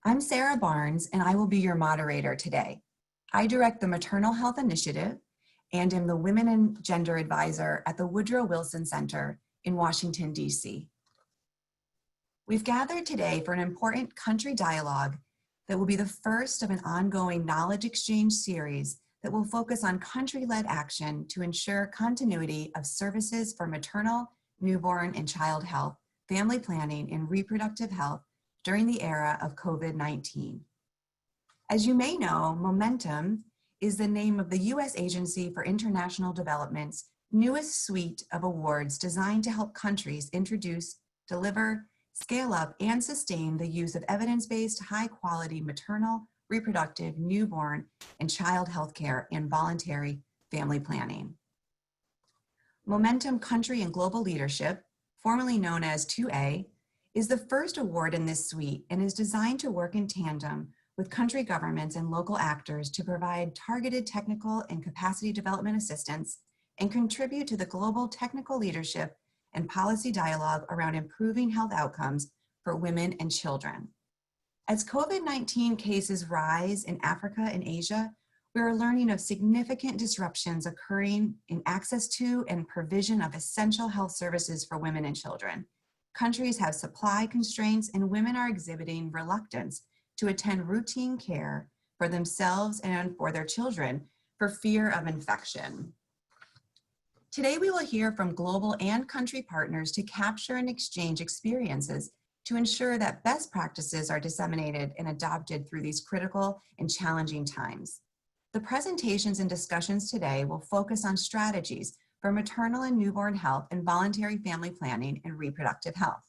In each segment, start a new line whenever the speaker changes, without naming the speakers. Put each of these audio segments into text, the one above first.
I'm Sarah Barnes, and I will be your moderator today. I direct the Maternal Health Initiative and am the Women and Gender Advisor at the Woodrow Wilson Center in Washington, D.C. We've gathered today for an important country dialogue that will be the first of an ongoing knowledge exchange series that will focus on country-led action to ensure continuity of services for maternal, newborn, and child health, family planning, and reproductive health during the era of COVID-19. As you may know, Momentum is the name of the U.S. Agency for International Development's newest suite of awards designed to help countries introduce, deliver, scale up, and sustain the use of evidence-based, high-quality maternal, reproductive, newborn, and child health care and voluntary family planning. Momentum Country and Global Leadership, formerly known as 2A, is the first award in this suite and is designed to work in tandem with country governments and local actors to provide targeted technical and capacity development assistance and contribute to the global technical leadership and policy dialogue around improving health outcomes for women and children. As COVID-19 cases rise in Africa and Asia, we are learning of significant disruptions occurring in access to and provision of essential health services for women and children. Countries have supply constraints and women are exhibiting reluctance to attend routine care for themselves and for their children for fear of infection. Today, we will hear from global and country partners to capture and exchange experiences to ensure that best practices are disseminated and adopted through these critical and challenging times. The presentations and discussions today will focus on strategies for maternal and newborn health and voluntary family planning and reproductive health.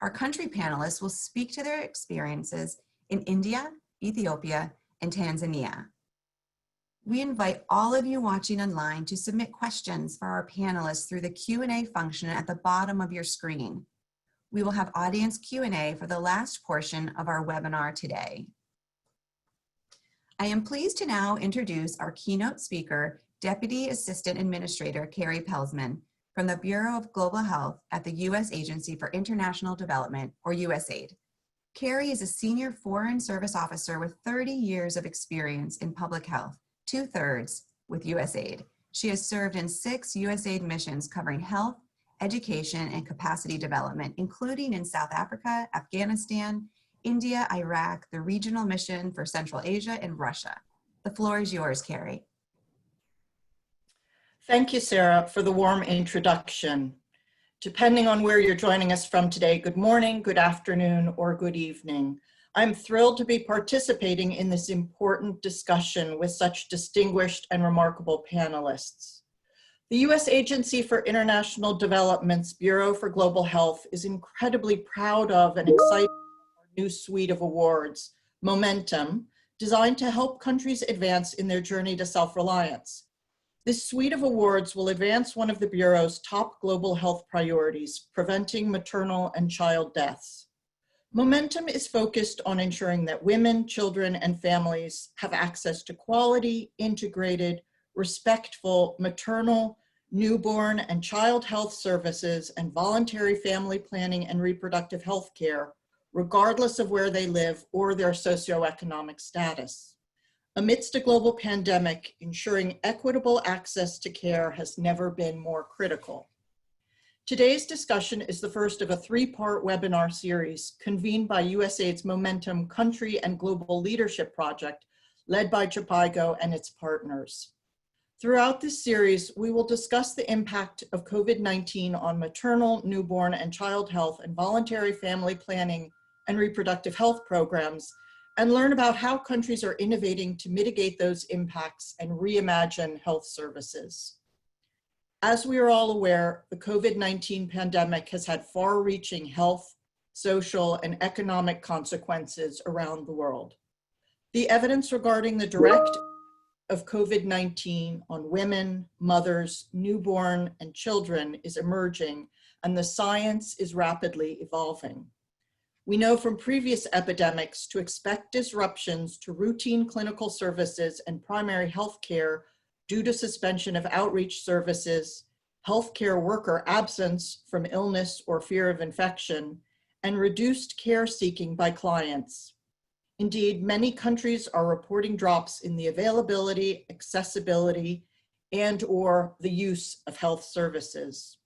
Our country panelists will speak to their experiences in India, Ethiopia, and Tanzania. We invite all of you watching online to submit questions for our panelists through the Q&A function at the bottom of your screen. We will have audience Q&A for the last portion of our webinar today. I am pleased to now introduce our keynote speaker, Deputy Assistant Administrator Carrie Pelzman from the Bureau of Global Health at the U.S. Agency for International Development, or USAID. Carrie is a senior foreign service officer with 30 years of experience in public health, 2/3 with USAID. She has served in 6 USAID missions covering health, education, and capacity development, including in South Africa, Afghanistan, India, Iraq, the Regional Mission for Central Asia, and Russia. The floor is yours, Carrie.
Thank you, Sarah, for the warm introduction. Depending on where you're joining us from today, good morning, good afternoon, or good evening. I'm thrilled to be participating in this important discussion with such distinguished and remarkable panelists. The U.S. Agency for International Development's Bureau for Global Health is incredibly proud of and excited about our new suite of awards, Momentum, designed to help countries advance in their journey to self-reliance. This suite of awards will advance one of the Bureau's top global health priorities, preventing maternal and child deaths. Momentum is focused on ensuring that women, children, and families have access to quality, integrated, respectful maternal, newborn, and child health services and voluntary family planning and reproductive health care, regardless of where they live or their socioeconomic status. Amidst a global pandemic, ensuring equitable access to care has never been more critical. Today's discussion is the first of a 3-part webinar series convened by USAID's Momentum Country and Global Leadership Project, led by JPIGO and its partners. Throughout this series, we will discuss the impact of COVID-19 on maternal, newborn, and child health and voluntary family planning and reproductive health programs, and learn about how countries are innovating to mitigate those impacts and reimagine health services. As we are all aware, the COVID-19 pandemic has had far-reaching health, social, and economic consequences around the world. The evidence regarding the direct of COVID-19 on women, mothers, newborn, and children is emerging, and the science is rapidly evolving. We know from previous epidemics to expect disruptions to routine clinical services and primary health care due to suspension of outreach services, healthcare worker absence from illness or fear of infection, and reduced care seeking by clients. Indeed, many countries are reporting drops in the availability, accessibility, and/or the use of health services.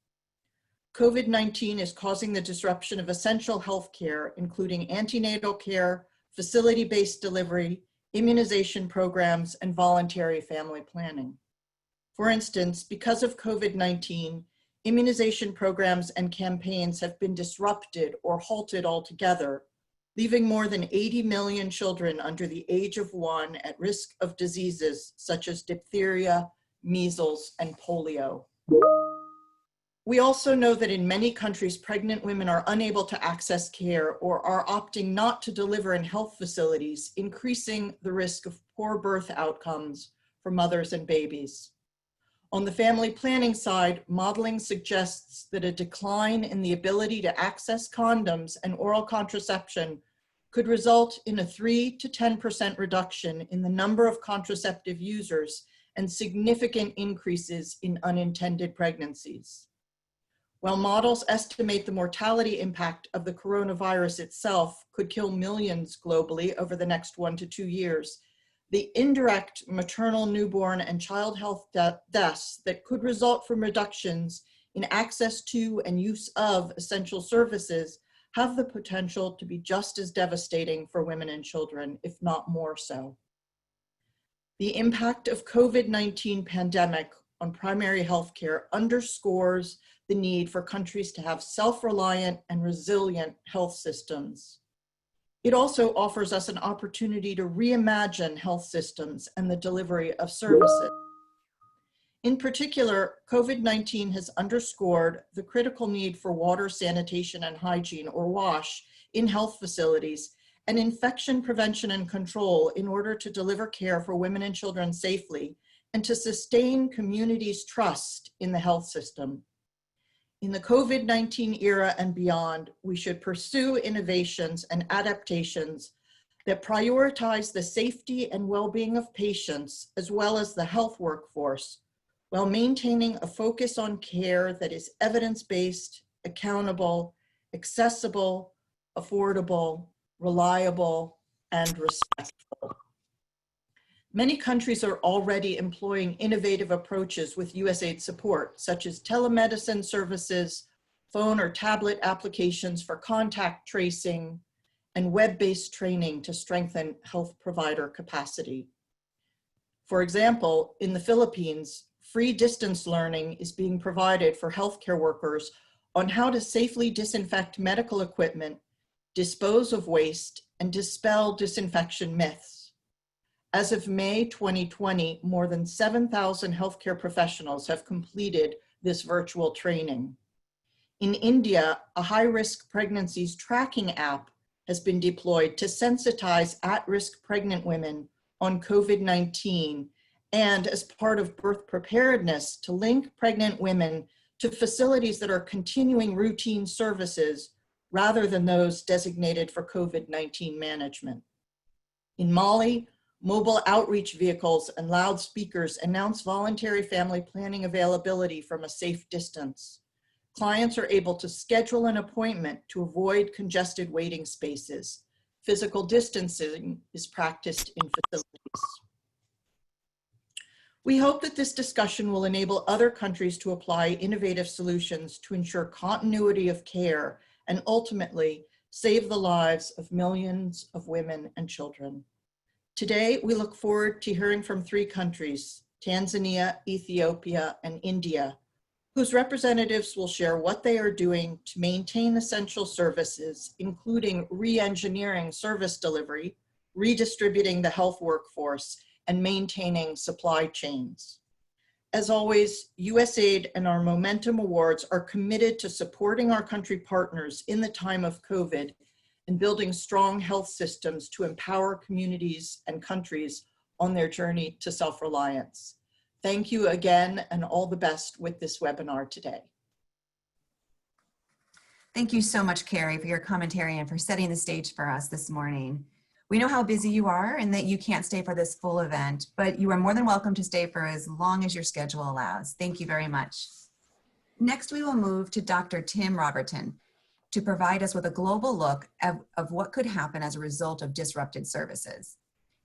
COVID-19 is causing the disruption of essential health care, including antenatal care, facility-based delivery, immunization programs, and voluntary family planning. For instance, because of COVID-19, immunization programs and campaigns have been disrupted or halted altogether, leaving more than 80 million children under the age of 1 at risk of diseases such as diphtheria, measles, and polio. We also know that in many countries, pregnant women are unable to access care or are opting not to deliver in health facilities, increasing the risk of poor birth outcomes for mothers and babies. On the family planning side, modeling suggests that a decline in the ability to access condoms and oral contraception could result in a 3 to 10% reduction in the number of contraceptive users and significant increases in unintended pregnancies. While models estimate the mortality impact of the coronavirus itself could kill millions globally over the next 1 to 2 years, the indirect maternal, newborn, and child health deaths that could result from reductions in access to and use of essential services have the potential to be just as devastating for women and children, if not more so. The impact of COVID-19 pandemic on primary health care underscores the need for countries to have self-reliant and resilient health systems. It also offers us an opportunity to reimagine health systems and the delivery of services. In particular, COVID-19 has underscored the critical need for water, sanitation, and hygiene, or WASH, in health facilities and infection prevention and control in order to deliver care for women and children safely and to sustain communities' trust in the health system. In the COVID-19 era and beyond, we should pursue innovations and adaptations that prioritize the safety and well-being of patients as well as the health workforce, while maintaining a focus on care that is evidence-based, accountable, accessible, affordable, reliable, and respectful. Many countries are already employing innovative approaches with USAID support, such as telemedicine services, phone or tablet applications for contact tracing, and web-based training to strengthen health provider capacity. For example, in the Philippines, free distance learning is being provided for healthcare workers on how to safely disinfect medical equipment, dispose of waste, and dispel disinfection myths. As of May 2020, more than 7,000 healthcare professionals have completed this virtual training. In India, a high-risk pregnancies tracking app has been deployed to sensitize at-risk pregnant women on COVID-19 and, as part of birth preparedness, to link pregnant women to facilities that are continuing routine services rather than those designated for COVID-19 management. In Mali, mobile outreach vehicles and loudspeakers announce voluntary family planning availability from a safe distance. Clients are able to schedule an appointment to avoid congested waiting spaces. Physical distancing is practiced in facilities. We hope that this discussion will enable other countries to apply innovative solutions to ensure continuity of care and ultimately save the lives of millions of women and children. Today, we look forward to hearing from 3 countries, Tanzania, Ethiopia, and India, whose representatives will share what they are doing to maintain essential services, including re-engineering service delivery, redistributing the health workforce, and maintaining supply chains. As always, USAID and our Momentum Awards are committed to supporting our country partners in the time of COVID and building strong health systems to empower communities and countries on their journey to self-reliance. Thank you again, and all the best with this webinar today.
Thank you so much, Carrie, for your commentary and for setting the stage for us this morning. We know how busy you are and that you can't stay for this full event, but you are more than welcome to stay for as long as your schedule allows. Thank you very much. Next, we will move to Dr. Tim Roberton. to provide us with a global look of what could happen as a result of disrupted services.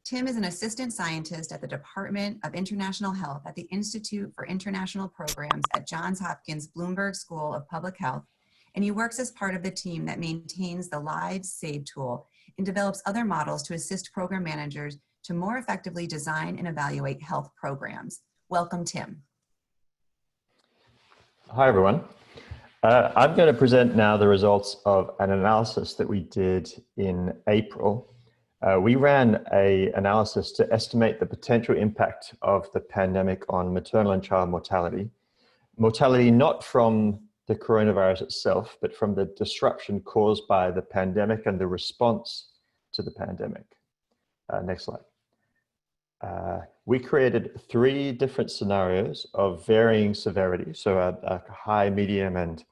Tim is an assistant scientist at the Department of International Health at the Institute for International Programs at Johns Hopkins Bloomberg School of Public Health, and he works as part of the team that maintains the Lives Saved tool and develops other models to assist program managers to more effectively design and evaluate health programs. Welcome, Tim.
Hi, everyone. I'm going to present now the results of an analysis that we did in April. We ran an analysis to estimate the potential impact of the pandemic on maternal and child mortality. Mortality not from the coronavirus itself, but from the disruption caused by the pandemic and the response to the pandemic. Next slide. We created 3 different scenarios of varying severity, so a high, medium, and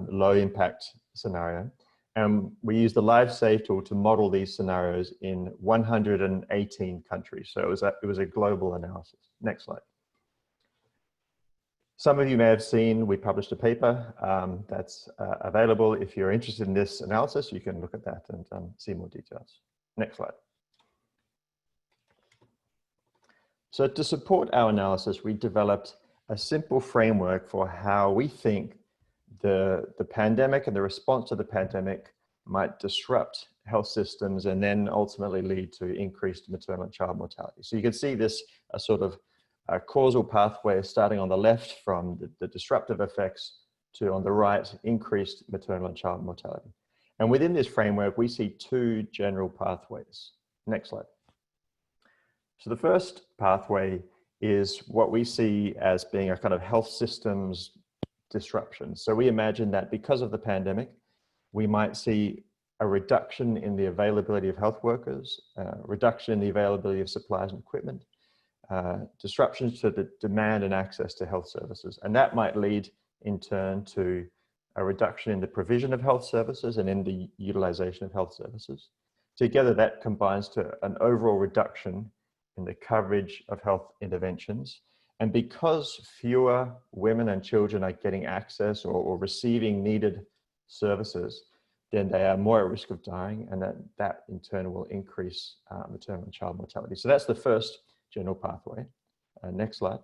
low impact scenario. And we used the Lives Saved tool to model these scenarios in 118 countries. So it was a global analysis. Next slide. Some of you may have seen we published a paper that's available. If you're interested in this analysis, you can look at that and see more details. Next slide. So to support our analysis, we developed a simple framework for how we think the pandemic and the response to the pandemic might disrupt health systems and then ultimately lead to increased maternal and child mortality. So you can see this sort of causal pathway starting on the left from the disruptive effects to on the right, increased maternal and child mortality. And within this framework, we see 2 general pathways. Next slide. So the first pathway is what we see as being a kind of health systems disruption. So we imagine that because of the pandemic, we might see a reduction in the availability of health workers, reduction in the availability of supplies and equipment, disruptions to the demand and access to health services. And that might lead in turn to a reduction in the provision of health services and in the utilization of health services. Together, that combines to an overall reduction in the coverage of health interventions. And because fewer women and children are getting access or receiving needed services, then they are more at risk of dying, and that in turn will increase maternal and child mortality. So that's the first general pathway. Next slide.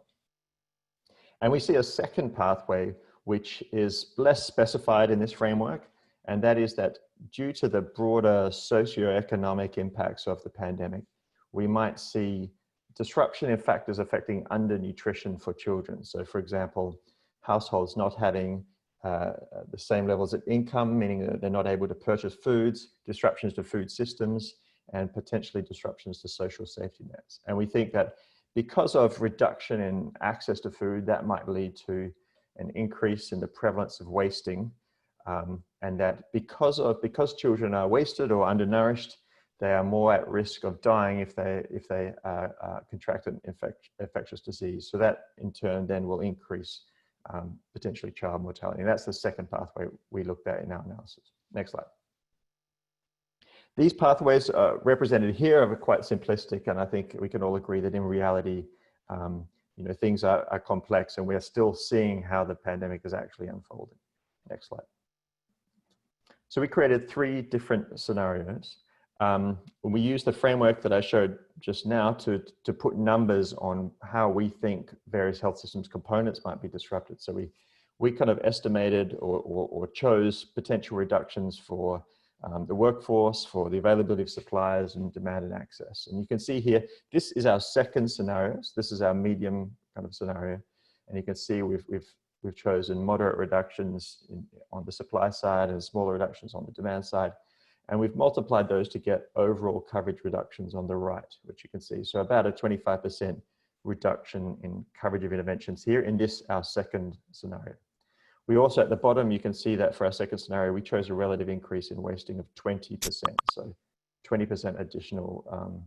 And we see a second pathway, which is less specified in this framework, and that is that due to the broader socioeconomic impacts of the pandemic, we might see disruption in factors affecting undernutrition for children. So for example, households not having the same levels of income, meaning that they're not able to purchase foods, disruptions to food systems, and potentially disruptions to social safety nets. And we think that because of reduction in access to food, that might lead to an increase in the prevalence of wasting, and that because children are wasted or undernourished, they are more at risk of dying if they contract an infectious disease. So that in turn then will increase potentially child mortality. And that's the second pathway we looked at in our analysis. Next slide. These pathways represented here are quite simplistic, and I think we can all agree that in reality, things are complex, and we're still seeing how the pandemic is actually unfolding. Next slide. So we created 3 different scenarios. We used the framework that I showed just now to put numbers on how we think various health systems components might be disrupted. So we kind of estimated or chose potential reductions for the workforce, for the availability of supplies and demand and access. And you can see here, this is our second scenario. So this is our medium kind of scenario. And you can see we've chosen moderate reductions on the supply side and smaller reductions on the demand side. And we've multiplied those to get overall coverage reductions on the right, which you can see. So about a 25% reduction in coverage of interventions here in this, our second scenario. We also, at the bottom, you can see that for our second scenario, we chose a relative increase in wasting of 20%. So 20% additional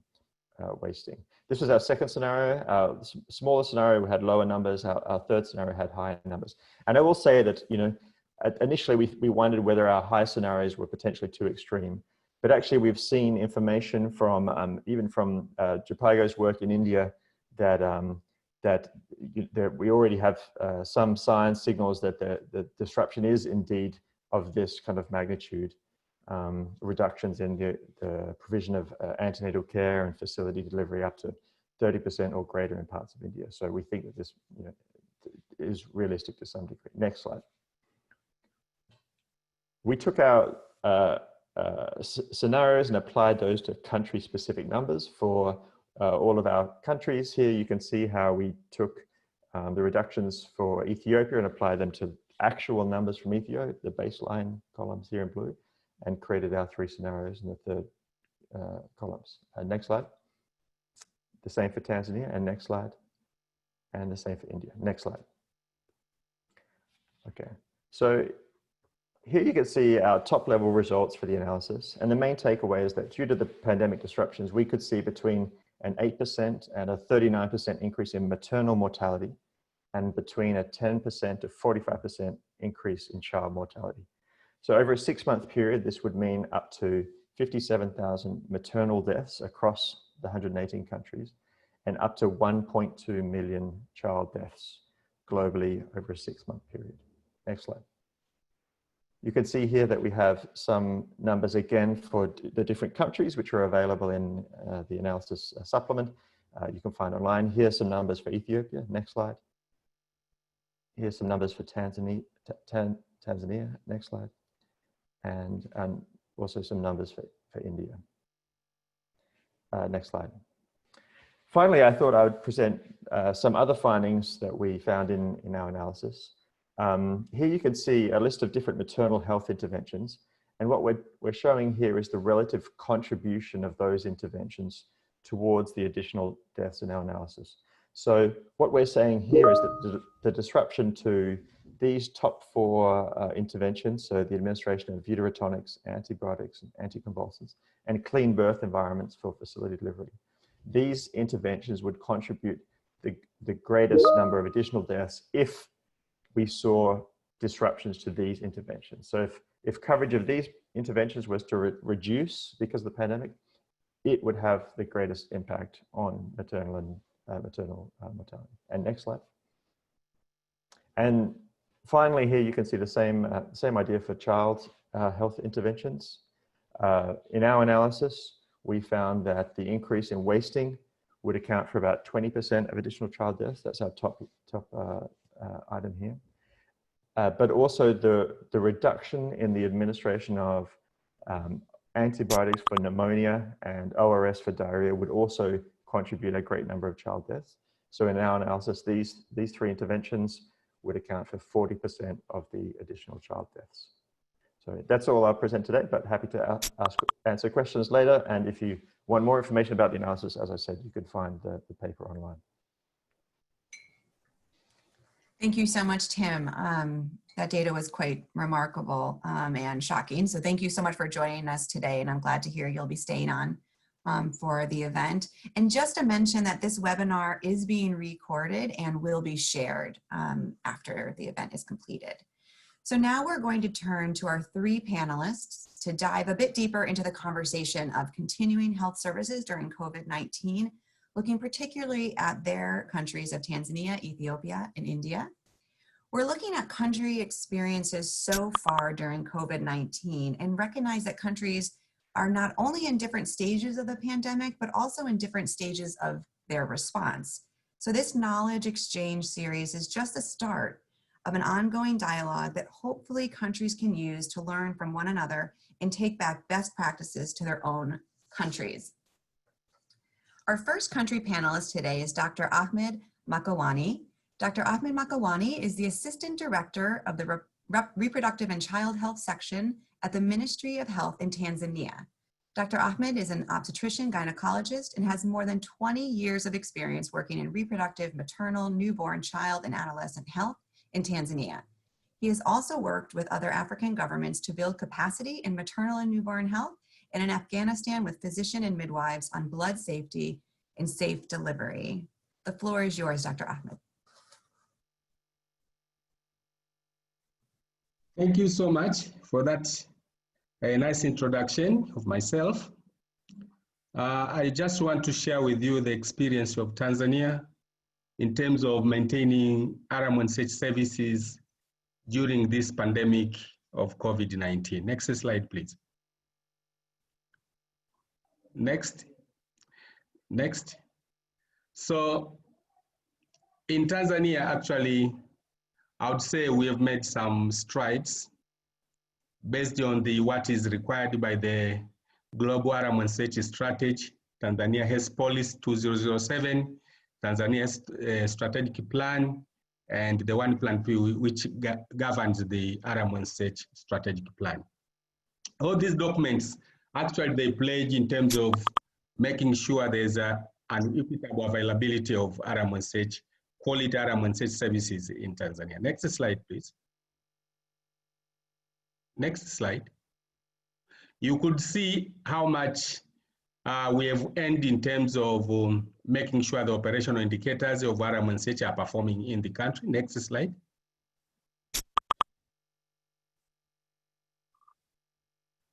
wasting. This was our second scenario. Our smaller scenario, we had lower numbers. Our third scenario had higher numbers. And I will say that, initially we wondered whether our high scenarios were potentially too extreme. But actually, we've seen information from, even from Japago's work in India that we already have some signs, signals that the disruption is indeed of this kind of magnitude, reductions in the provision of antenatal care and facility delivery up to 30% or greater in parts of India. So we think that this is realistic to some degree. Next slide. We took our scenarios and applied those to country-specific numbers for all of our countries. Here you can see how we took the reductions for Ethiopia and applied them to actual numbers from Ethiopia, the baseline columns here in blue, and created our 3 scenarios in the third columns. Next slide. The same for Tanzania, and next slide. And the same for India. Next slide. Okay, so here you can see our top level results for the analysis. And the main takeaway is that due to the pandemic disruptions, we could see between an 8% and a 39% increase in maternal mortality, and between a 10% to 45% increase in child mortality. So over a 6-month period, this would mean up to 57,000 maternal deaths across the 118 countries, and up to 1.2 million child deaths globally over a 6-month period. Next slide. You can see here that we have some numbers again for the different countries, which are available in the analysis supplement. You can find online. Here's some numbers for Ethiopia. Next slide. Here's some numbers for Tanzania. Next slide. And also some numbers for India. Next slide. Finally, I thought I would present some other findings that we found in our analysis. Here you can see a list of different maternal health interventions. And what we're showing here is the relative contribution of those interventions towards the additional deaths in our analysis. So what we're saying here is that the disruption to these top 4 interventions, so the administration of uterotonics, antibiotics, and anticonvulsants, and clean birth environments for facility delivery, these interventions would contribute the greatest number of additional deaths if we saw disruptions to these interventions. So if coverage of these interventions was to reduce because of the pandemic, it would have the greatest impact on maternal and maternal mortality. And next slide. And finally, here you can see the same idea for child health interventions. In our analysis, we found that the increase in wasting would account for about 20% of additional child deaths. That's our top item here. But also the reduction in the administration of antibiotics for pneumonia and ORS for diarrhea would also contribute a great number of child deaths. So in our analysis, these 3 interventions would account for 40% of the additional child deaths. So that's all I'll present today, but happy to answer questions later. And if you want more information about the analysis, as I said, you can find the paper online.
Thank you so much, Tim. That data was quite remarkable and shocking. So thank you so much for joining us today. And I'm glad to hear you'll be staying on for the event. And just to mention that this webinar is being recorded and will be shared after the event is completed. So now we're going to turn to our 3 panelists to dive a bit deeper into the conversation of continuing health services during COVID-19, looking particularly at their countries of Tanzania, Ethiopia, and India. We're looking at country experiences so far during COVID-19 and recognize that countries are not only in different stages of the pandemic, but also in different stages of their response. So this knowledge exchange series is just the start of an ongoing dialogue that hopefully countries can use to learn from one another and take back best practices to their own countries. Our first country panelist today is Dr. Ahmed Makawani. Dr. Ahmed Makawani is the Assistant Director of the Reproductive and Child Health Section at the Ministry of Health in Tanzania. Dr. Ahmed is an obstetrician gynecologist and has more than 20 years of experience working in reproductive, maternal, newborn, child, and adolescent health in Tanzania. He has also worked with other African governments to build capacity in maternal and newborn health, and in Afghanistan with physician and midwives on blood safety and safe delivery. The floor is yours, Dr. Ahmed.
Thank you so much for that nice introduction of myself. I just want to share with you the experience of Tanzania in terms of maintaining MNCH services during this pandemic of COVID-19. Next slide, please. Next. So in Tanzania, actually, I would say we have made some strides based on what is required by the Global MNCH strategy, Tanzania Health Policy 2007, Tanzania's strategic plan, and the One Plan P, which governs the MNCH strategic plan. All these documents, actually, they pledge in terms of making sure there's an equitable availability of MNCH, quality MNCH services in Tanzania. Next slide, please. Next slide. You could see how much we have earned in terms of making sure the operational indicators of MNCH are performing in the country. Next slide.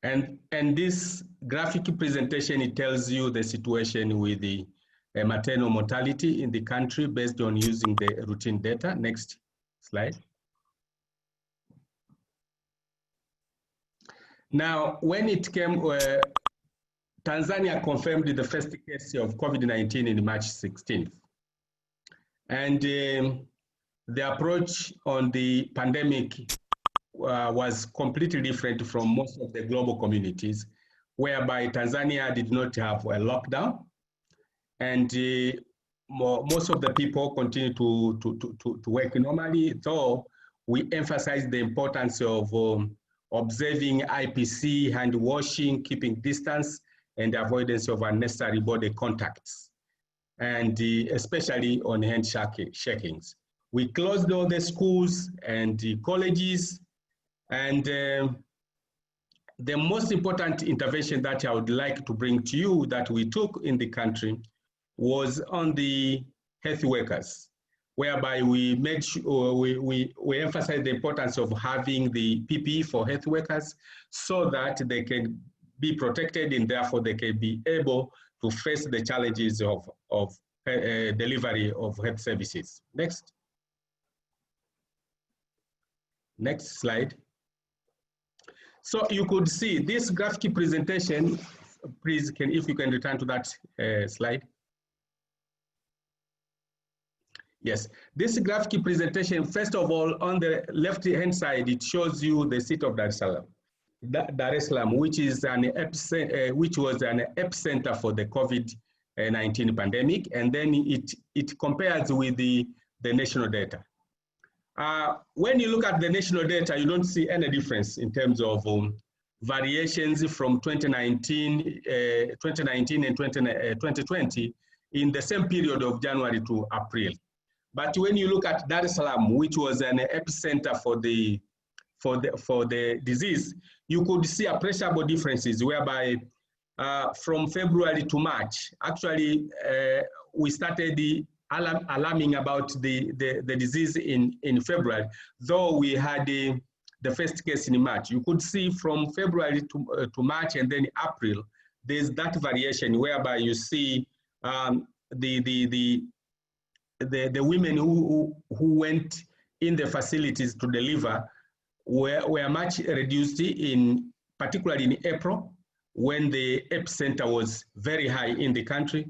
And this graphic presentation, it tells you the situation with the maternal mortality in the country based on using the routine data. Next slide. Now, when it came, Tanzania confirmed the first case of COVID-19 in March 16th. And the approach on the pandemic was completely different from most of the global communities, whereby Tanzania did not have a lockdown, and most of the people continue to work normally, though we emphasize the importance of observing IPC, hand washing, keeping distance, and avoidance of unnecessary body contacts, and especially on hand shakings. We closed all the schools and the colleges, and the most important intervention that I would like to bring to you that we took in the country was on the health workers, whereby we made sure we emphasized the importance of having the PPE for health workers so that they can be protected and therefore they can be able to face the challenges of delivery of health services. Next. Next slide. So you could see this graphic presentation, please, if you can return to that slide. Yes, this graphic presentation, first of all, on the left-hand side, it shows you the city of Dar es Salaam. Dar es Salaam, which was an epicenter for the COVID-19 pandemic, and then it compares with the national data. When you look at the national data, you don't see any difference in terms of variations from 2019 and 2020 in the same period of January to April. But when you look at Dar es Salaam, which was an epicenter for the disease, you could see appreciable differences whereby from February to March, actually we started alarming about the disease in February, though we had the first case in March. You could see from February to March and then April, there's that variation whereby you see the women who went in the facilities to deliver were much reduced, particularly in April, when the epicenter was very high in the country.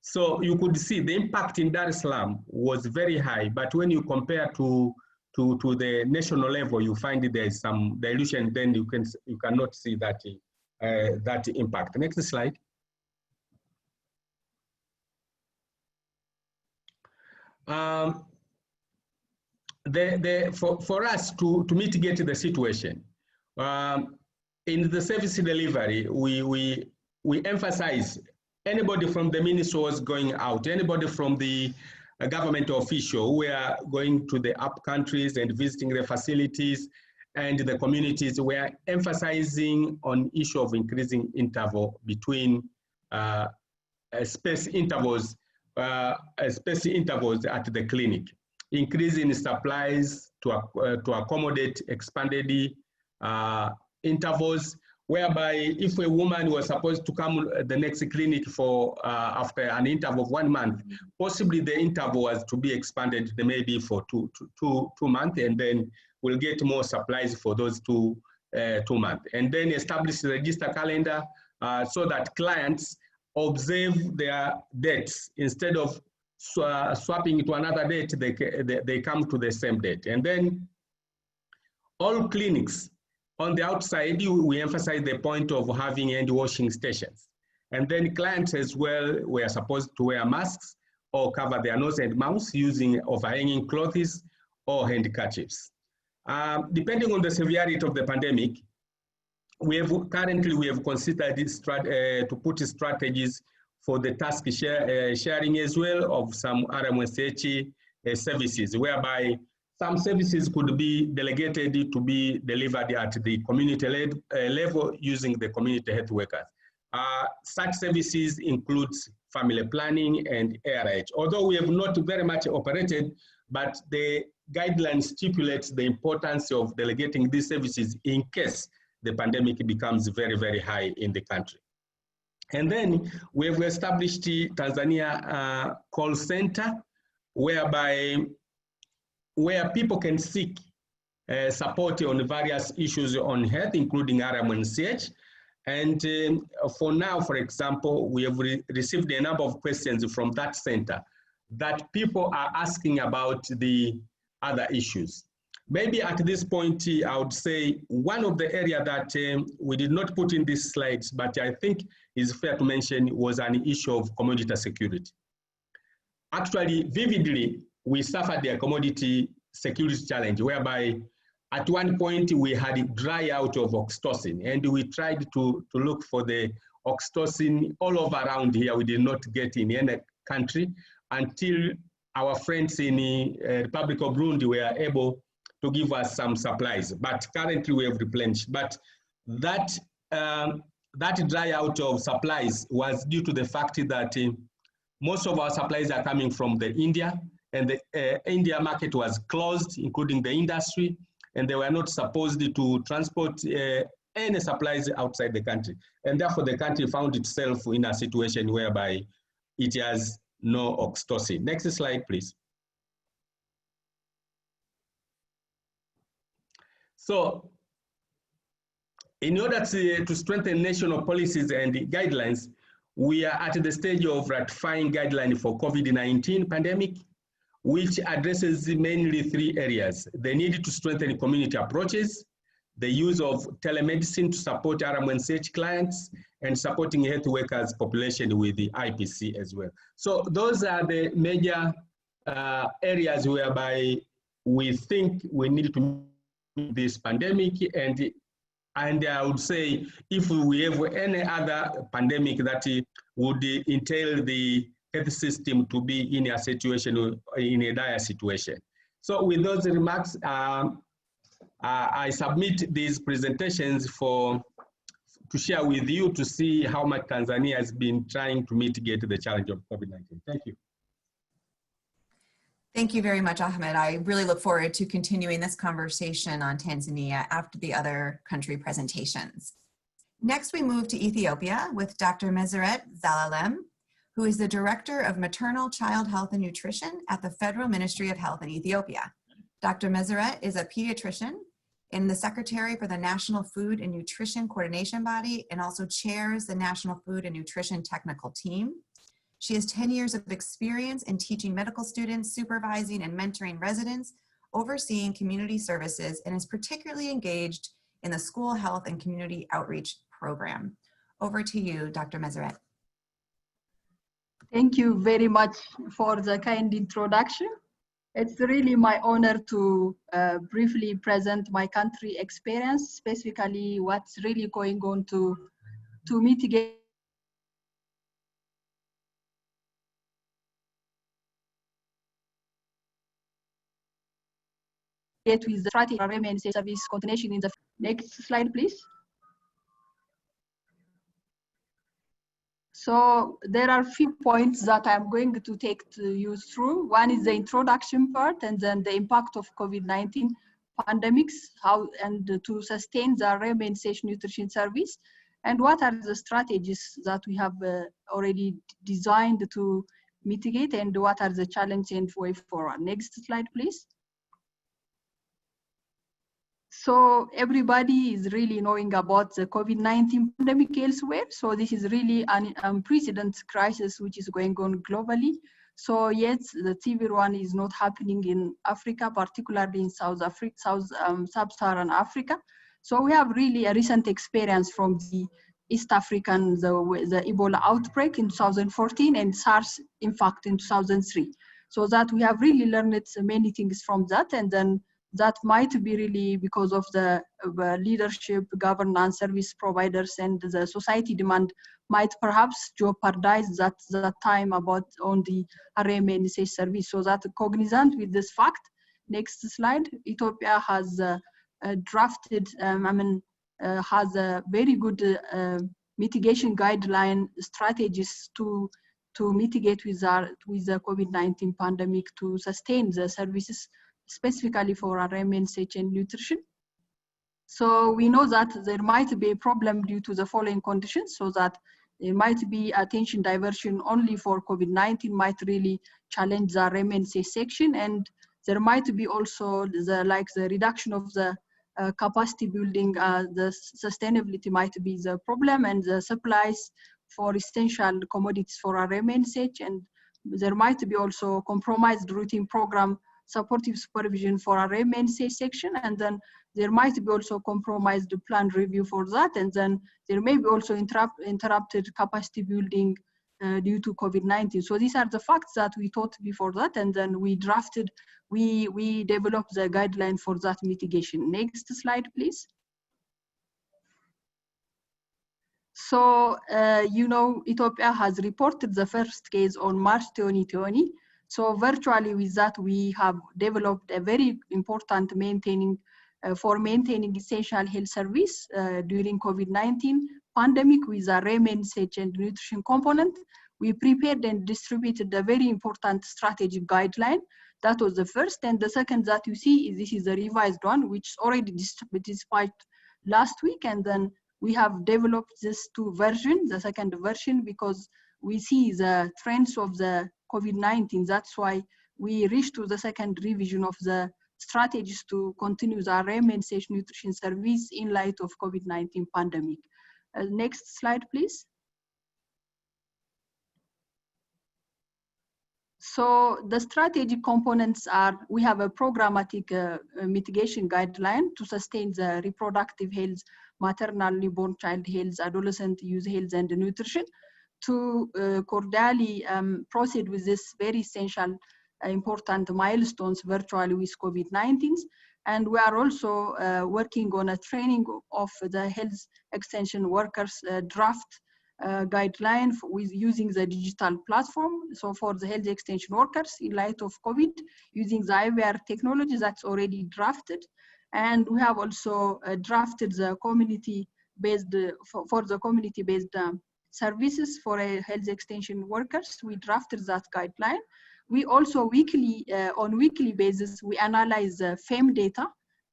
So you could see the impact in Dar es Salaam was very high, but when you compare to the national level, you find there is some dilution. Then you cannot see that that impact. Next slide. For us to mitigate the situation, in the service delivery, we emphasize anybody from the ministry was going out, anybody from the government official who are going to the up countries and visiting the facilities and the communities, we are emphasizing on issue of increasing interval between space intervals at the clinic, increasing supplies to accommodate expanded intervals, whereby if a woman was supposed to come the next clinic for after an interval of 1 month, possibly the interval was to be expanded maybe for two months, and then we'll get more supplies for those two 2 months. And then establish the register calendar so that clients observe their dates. Instead of swapping to another date, they come to the same date. And then all clinics on the outside, we emphasize the point of having hand washing stations. And then clients as well were supposed to wear masks or cover their nose and mouth using overhanging clothes or handkerchiefs. Depending on the severity of the pandemic, currently we have considered to put strategies for the task sharing as well of some RMCH services, whereby some services could be delegated to be delivered at the community level using the community health workers. Such services include family planning and ARH. Although we have not very much operated, but the guidelines stipulates the importance of delegating these services in case the pandemic becomes very, very high in the country. And then we have established the Tanzania call center, where people can seek support on various issues on health, including RMNCH. And for now, for example, we have received a number of questions from that center that people are asking about the other issues. Maybe at this point, I would say one of the areas that we did not put in these slides, but I think is fair to mention, was an issue of commodity security. Actually, vividly, we suffered a commodity security challenge, whereby at one point we had a dry out of oxytocin, and we tried to look for the oxytocin all over around here. We did not get in any country until our friends in the Republic of Burundi were able to give us some supplies, but currently we have replenished. But that dry out of supplies was due to the fact that most of our supplies are coming from the India, and the India market was closed, including the industry, and they were not supposed to transport any supplies outside the country. And therefore the country found itself in a situation whereby it has no oxytocin. Next slide, please. So in order to strengthen national policies and guidelines, we are at the stage of ratifying guidelines for COVID-19 pandemic, which addresses mainly 3 areas: the need to strengthen community approaches, the use of telemedicine to support RMNCH clients, and supporting health workers population with the IPC as well. So those are the major areas whereby we think we need to meet this pandemic, and I would say if we have any other pandemic that would entail the health system to be in a situation, in a dire situation. So with those remarks, I submit these presentations to share with you to see how much Tanzania has been trying to mitigate the challenge of COVID-19. Thank you.
Thank you very much, Ahmed. I really look forward to continuing this conversation on Tanzania after the other country presentations. Next, we move to Ethiopia with Dr. Meseret Zalalem, who is the Director of Maternal Child Health and Nutrition at the Federal Ministry of Health in Ethiopia. Dr. Meseret is a pediatrician and the Secretary for the National Food and Nutrition Coordination Body, and also chairs the National Food and Nutrition Technical Team. She has 10 years of experience in teaching medical students, supervising and mentoring residents, overseeing community services, and is particularly engaged in the school health and community outreach program. Over to you, Dr. Meseret.
Thank you very much for the kind introduction. It's really my honor to briefly present my country experience, specifically what's really going on to mitigate with the strategy of MNCH service continuation in the next slide, please. So there are a few points that I'm going to take you through. One is the introduction part, and then the impact of COVID-19 pandemics, how and to sustain the MNCH nutrition service, and what are the strategies that we have already designed to mitigate, and what are the challenges and way forward. Next slide, please. So everybody is really knowing about the COVID-19 pandemic elsewhere. So this is really an unprecedented crisis which is going on globally. So yet the severe one is not happening in Africa, particularly in sub-Saharan Africa. So we have really a recent experience from the East African, the Ebola outbreak in 2014 and SARS, in fact, in 2003. So that we have really learned many things from that, and then that might be really because of the leadership, governance, service providers, and the society demand might perhaps jeopardize that time about on the MNCH service. So that cognizant with this fact, next slide, Ethiopia has drafted, has a very good mitigation guideline strategies to mitigate with the COVID-19 pandemic, to sustain the services specifically for our MNCH and nutrition. So we know that there might be a problem due to the following conditions, so that there might be attention diversion only for COVID-19 might really challenge the MNCH section, and there might be also the reduction of the capacity building, the sustainability might be the problem, and the supplies for essential commodities for our MNCH, and there might be also compromised routine program supportive supervision for our MNCH section, and then there might be also compromised plan review for that, and then there may be also interrupted capacity building due to COVID-19. So these are the facts that we thought before that, and then we drafted, we developed the guideline for that mitigation. Next slide, please. So, you know, Ethiopia has reported the first case on March 2020. So virtually with that, we have developed a very important maintaining essential health service during COVID-19 pandemic with a MNCH and nutrition component. We prepared and distributed a very important strategic guideline. That was the first. And the second that you see is this is the revised one, which already distributed last week. And then we have developed this two versions, the second version, because we see the trends of the COVID-19. That's why we reached to the second revision of the strategies to continue the MNCH nutrition service in light of COVID-19 pandemic. Next slide, please. So the strategic components are, we have a programmatic mitigation guideline to sustain the reproductive health, maternal, newborn child health, adolescent youth health, and nutrition, to cordially proceed with this very essential, important milestones virtually with COVID-19. And we are also working on a training of the health extension workers draft guideline with using the digital platform. So for the health extension workers in light of COVID, using the IVR technology that's already drafted. And we have also drafted the community-based, for the community-based services for health extension workers. We drafted that guideline. We also on weekly basis, we analyze the FEM data,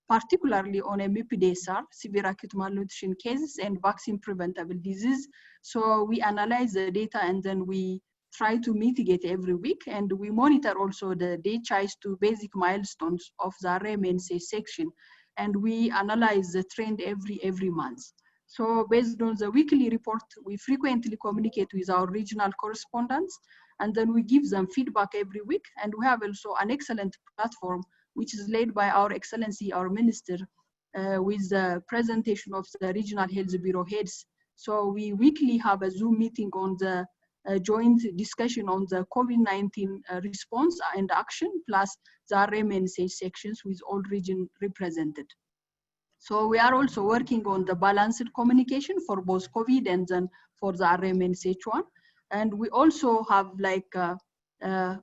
particularly on MPDSR, severe acute malnutrition cases, and vaccine preventable disease. So we analyze the data and then we try to mitigate every week. And we monitor also the DHIs to basic milestones of the MNCH section. And we analyze the trend every month. So based on the weekly report, we frequently communicate with our regional correspondents, and then we give them feedback every week. And we have also an excellent platform, which is led by our Excellency, our Minister, with the presentation of the regional health bureau heads. So we weekly have a Zoom meeting on the joint discussion on the COVID-19 response and action, plus the MNCH sections with all regions represented. So we are also working on the balanced communication for both COVID and then for the MNCH one. And we also have like,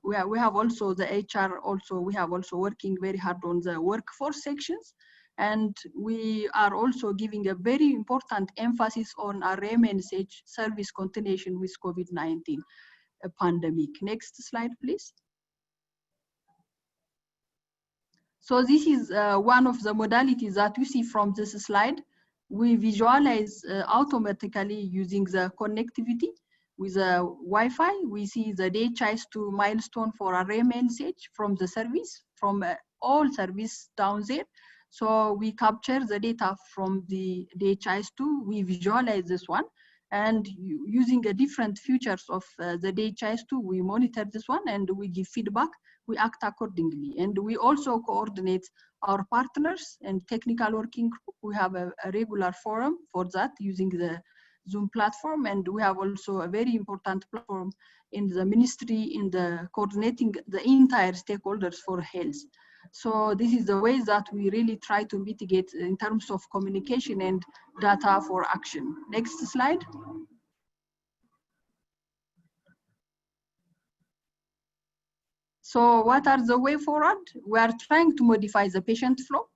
we have also the HR also, we have also working very hard on the workforce sections. And we are also giving a very important emphasis on our MNCH service continuation with COVID-19 pandemic. Next slide, please. So this is one of the modalities that you see from this slide. We visualize automatically using the connectivity with the Wi-Fi. We see the DHIs to milestone for our MNCH from the service, from all service down there. So we capture the data from the DHIS2, we visualize this one, and using a different features of the DHIS2, we monitor this one and we give feedback, we act accordingly. And we also coordinate our partners and technical working group. We have a regular forum for that using the Zoom platform, and we have also a very important platform in the ministry in the coordinating the entire stakeholders for health. So this is the ways that we really try to mitigate in terms of communication and data for action. Next slide. So what are the way forward? We are trying to modify the patient flow,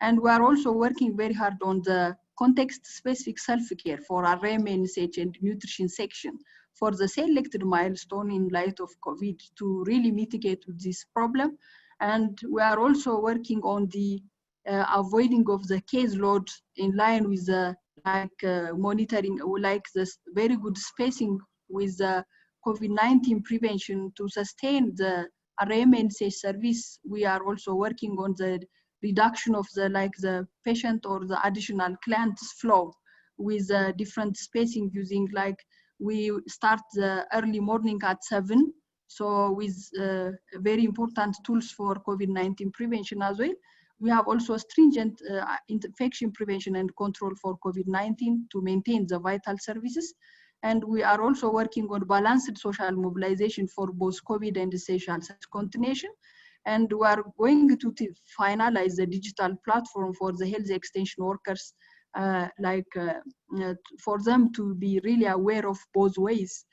and we are also working very hard on the context-specific self-care for our MNCH and nutrition section for the selected milestone in light of COVID to really mitigate this problem. And we are also working on the avoiding of the case load in line with the monitoring, like this very good spacing with the COVID-19 prevention to sustain the MNCH service. We are also working on the reduction of the patient or the additional clients flow with different spacing using we start the early morning at 7. So with very important tools for COVID-19 prevention as well. We have also stringent infection prevention and control for COVID-19 to maintain the vital services. And we are also working on balanced social mobilization for both COVID and social continuation. And we are going to finalize the digital platform for the health extension workers, for them to be really aware of both ways,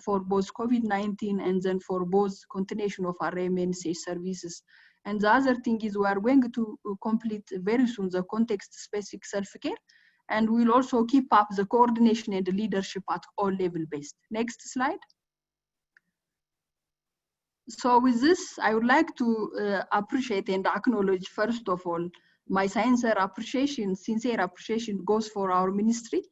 for both COVID-19 and then for both continuation of our MNCH services. And the other thing is we are going to complete very soon the context-specific self-care, and we'll also keep up the coordination and the leadership at all level based. Next slide. So with this, I would like to appreciate and acknowledge, first of all, my sincere appreciation goes for our ministry,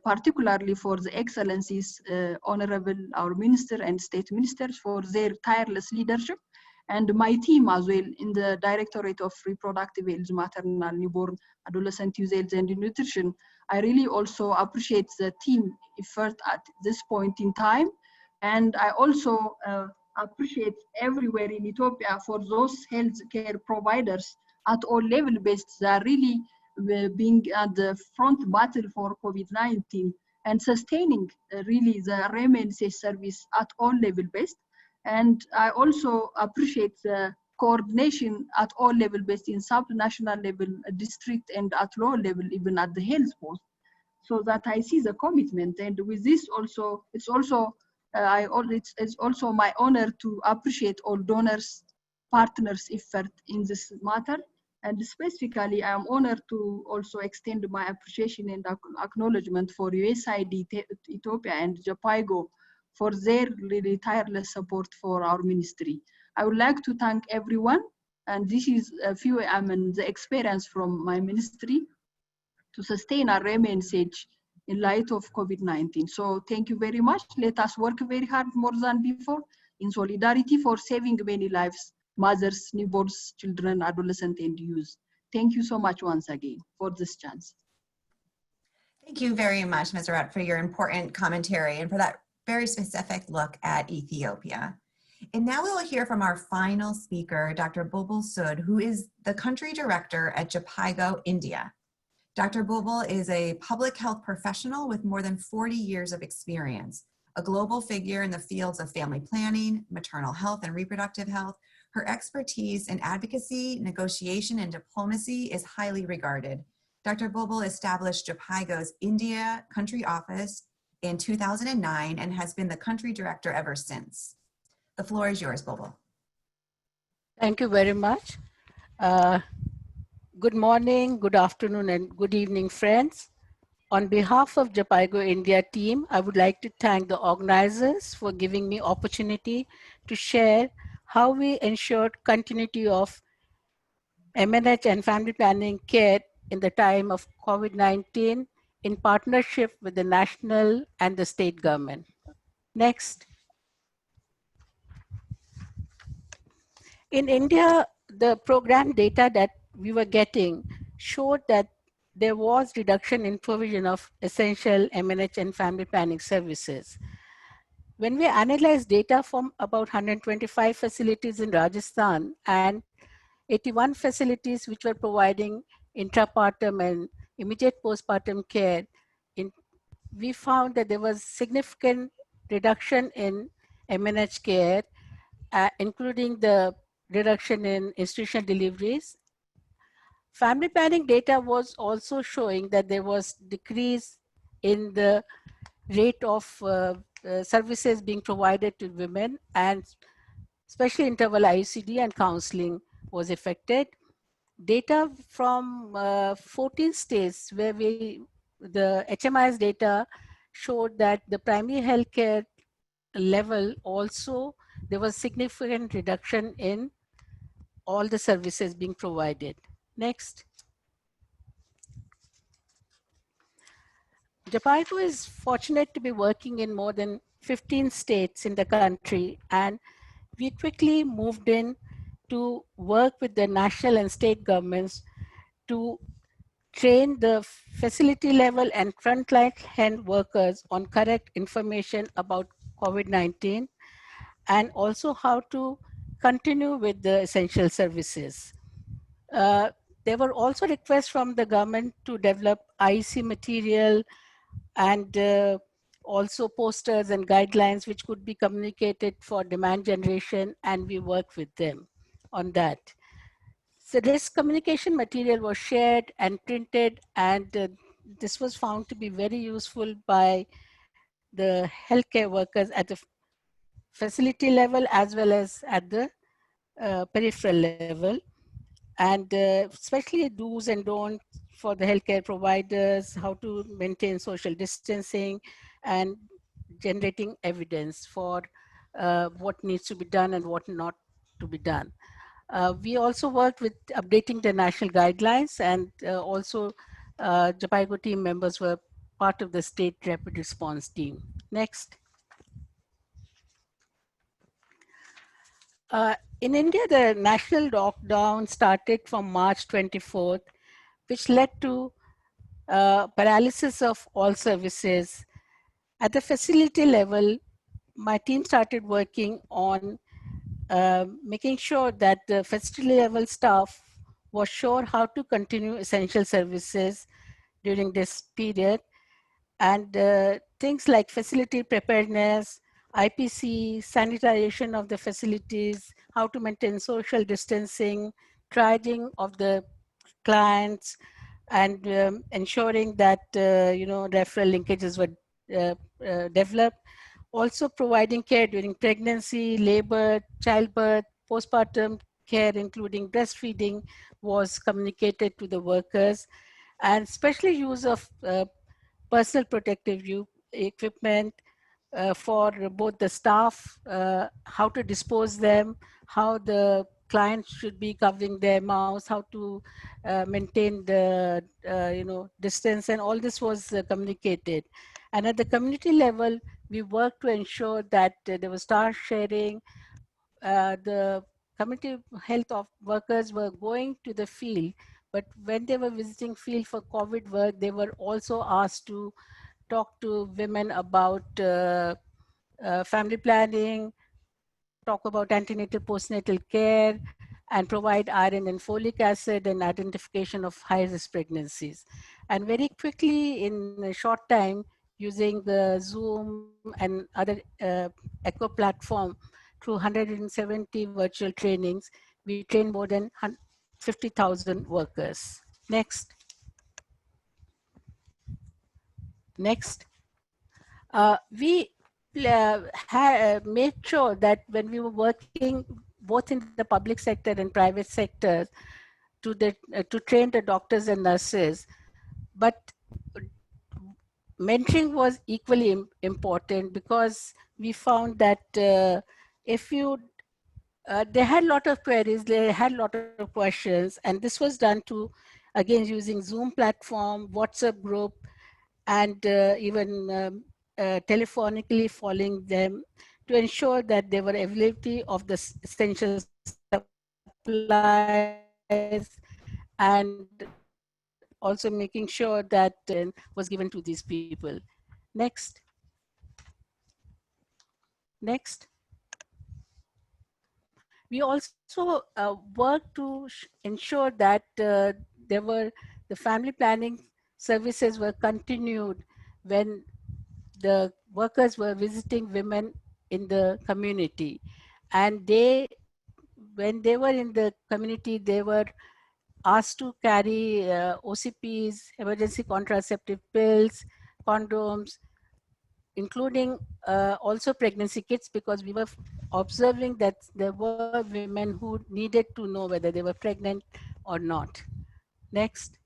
particularly for the excellencies, honorable our minister and state ministers for their tireless leadership, and my team as well in the Directorate of Reproductive Health, Maternal, Newborn, Adolescent Youth Health and Nutrition. I really also appreciate the team effort at this point in time. And I also appreciate everywhere in Ethiopia for those healthcare providers at all level based. They are really being at the front battle for COVID-19 and sustaining really the MNCH service at all level based. And I also appreciate the coordination at all level based in sub-national level, district, and at lower level, even at the health post, so that I see the commitment. And with this also, it's also my honor to appreciate all donors, partners' effort in this matter. And specifically, I am honored to also extend my appreciation and acknowledgement for USAID Ethiopia and JPIGO for their really tireless support for our ministry. I would like to thank everyone, and this is the experience from my ministry to sustain our MNCH in light of COVID-19. So thank you very much. Let us work very hard more than before in solidarity for saving many lives, mothers, newborns, children, adolescents, and youth. Thank you so much once again for this chance.
Thank you very much, Ms. Arat, for your important commentary and for that very specific look at Ethiopia. And now we will hear from our final speaker, Dr. Bobel Sood, who is the country director at JPIGO, India. Dr. Bobel is a public health professional with more than 40 years of experience, a global figure in the fields of family planning, maternal health and reproductive health. Her expertise in advocacy, negotiation, and diplomacy is highly regarded. Dr. Bobel established JPIGO's India country office in 2009 and has been the country director ever since. The floor is yours, Bobel.
Thank you very much. Good morning, good afternoon, and good evening, friends. On behalf of JPIGO India team, I would like to thank the organizers for giving me opportunity to share how we ensured continuity of MNH and family planning care in the time of COVID-19 in partnership with the national and the state government. Next. In India, the program data that we were getting showed that there was reduction in provision of essential MNH and family planning services. When we analyzed data from about 125 facilities in Rajasthan and 81 facilities which were providing intrapartum and immediate postpartum care, we found that there was significant reduction in MNH care, including the reduction in institutional deliveries. Family planning data was also showing that there was decrease in the rate of services being provided to women, and especially interval ICD and counseling was affected. Data from 14 states where the HMIS data showed that the primary healthcare level also, there was significant reduction in all the services being provided. Next. Jaipargo is fortunate to be working in more than 15 states in the country, and we quickly moved in to work with the national and state governments to train the facility level and frontline health workers on correct information about COVID-19 and also how to continue with the essential services. There were also requests from the government to develop IEC material and also posters and guidelines which could be communicated for demand generation, and we worked with them on that. So this communication material was shared and printed, and this was found to be very useful by the healthcare workers at the facility level as well as at the peripheral level. And especially do's and don'ts for the healthcare providers, how to maintain social distancing, and generating evidence for what needs to be done and what not to be done. We also worked with updating the national guidelines, and also Jaipargo team members were part of the state rapid response team. Next. In India, the national lockdown started from March 24th, which led to paralysis of all services. At the facility level, my team started working on making sure that the facility level staff was sure how to continue essential services during this period. And things like facility preparedness, IPC, sanitization of the facilities, how to maintain social distancing, triaging of the clients, and ensuring that referral linkages were developed. Also providing care during pregnancy, labor, childbirth, postpartum care, including breastfeeding, was communicated to the workers, and especially use of personal protective equipment for both the staff, how to dispose them, how the clients should be covering their mouths, how to maintain the distance, and all this was communicated. And at the community level, we worked to ensure that there was staff sharing. The community health of workers were going to the field, but when they were visiting field for COVID work, they were also asked to talk to women about family planning, talk about antenatal postnatal care, and provide iron and folic acid and identification of high-risk pregnancies. And very quickly, in a short time, using the Zoom and other ECHO platform through 170 virtual trainings, we trained more than 50,000 workers. Next. Next. We made sure that when we were working both in the public sector and private sector to train the doctors and nurses, but mentoring was equally important, because we found that if you they had a lot of queries, they had a lot of questions, and this was done to, again, using Zoom platform, WhatsApp group, and even telephonically following them to ensure that there were availability of the essential supplies, and and also making sure that was given to these people. Next. Next. We also worked to ensure that the family planning services were continued when the workers were visiting women in the community. And when they were in the community, they were asked to carry OCPs, emergency contraceptive pills, condoms, including also pregnancy kits, because we were observing that there were women who needed to know whether they were pregnant or not. Next.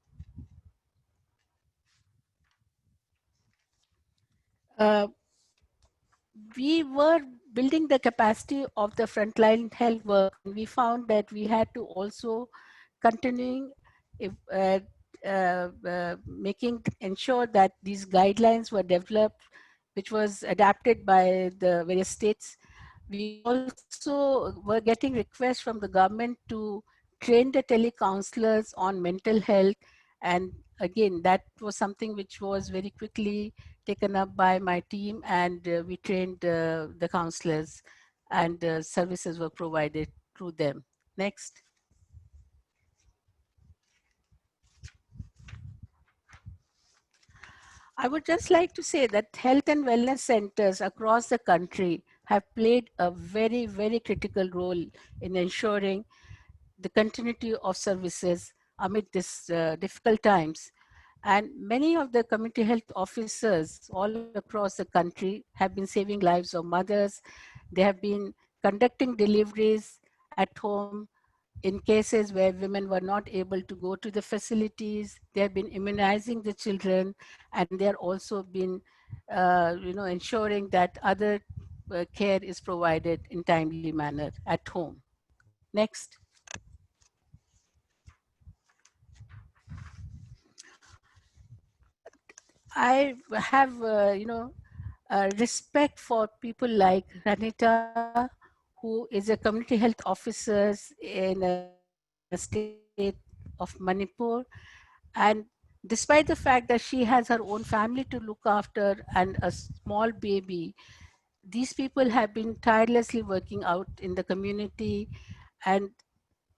We were building the capacity of the frontline health work. We found that we had to also continuing ensure that these guidelines were developed, which was adapted by the various states. We also were getting requests from the government to train the telecounselors on mental health. And again, that was something which was very quickly taken up by my team, and we trained the counselors, and services were provided through them. Next. I would just like to say that health and wellness centers across the country have played a very, very critical role in ensuring the continuity of services amid this difficult times. And many of the community health officers all across the country have been saving lives of mothers. They have been conducting deliveries at home in cases where women were not able to go to the facilities. They have been immunizing the children, and they're also been ensuring that other care is provided in timely manner at home. Next. I have, respect for people like Ranita, who is a community health officer in a state of Manipur. And despite the fact that she has her own family to look after and a small baby, these people have been tirelessly working out in the community. And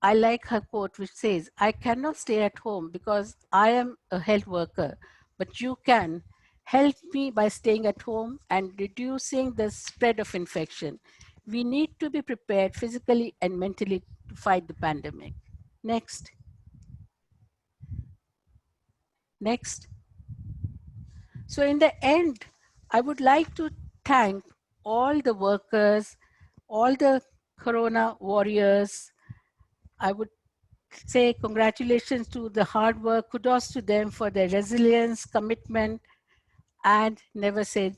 I like her quote, which says, "I cannot stay at home because I am a health worker, but you can help me by staying at home and reducing the spread of infection. We need to be prepared physically and mentally to fight the pandemic." Next. Next. So in the end, I would like to thank all the workers, all the Corona warriors. I would say congratulations to the hard work, kudos to them for their resilience, commitment, and never said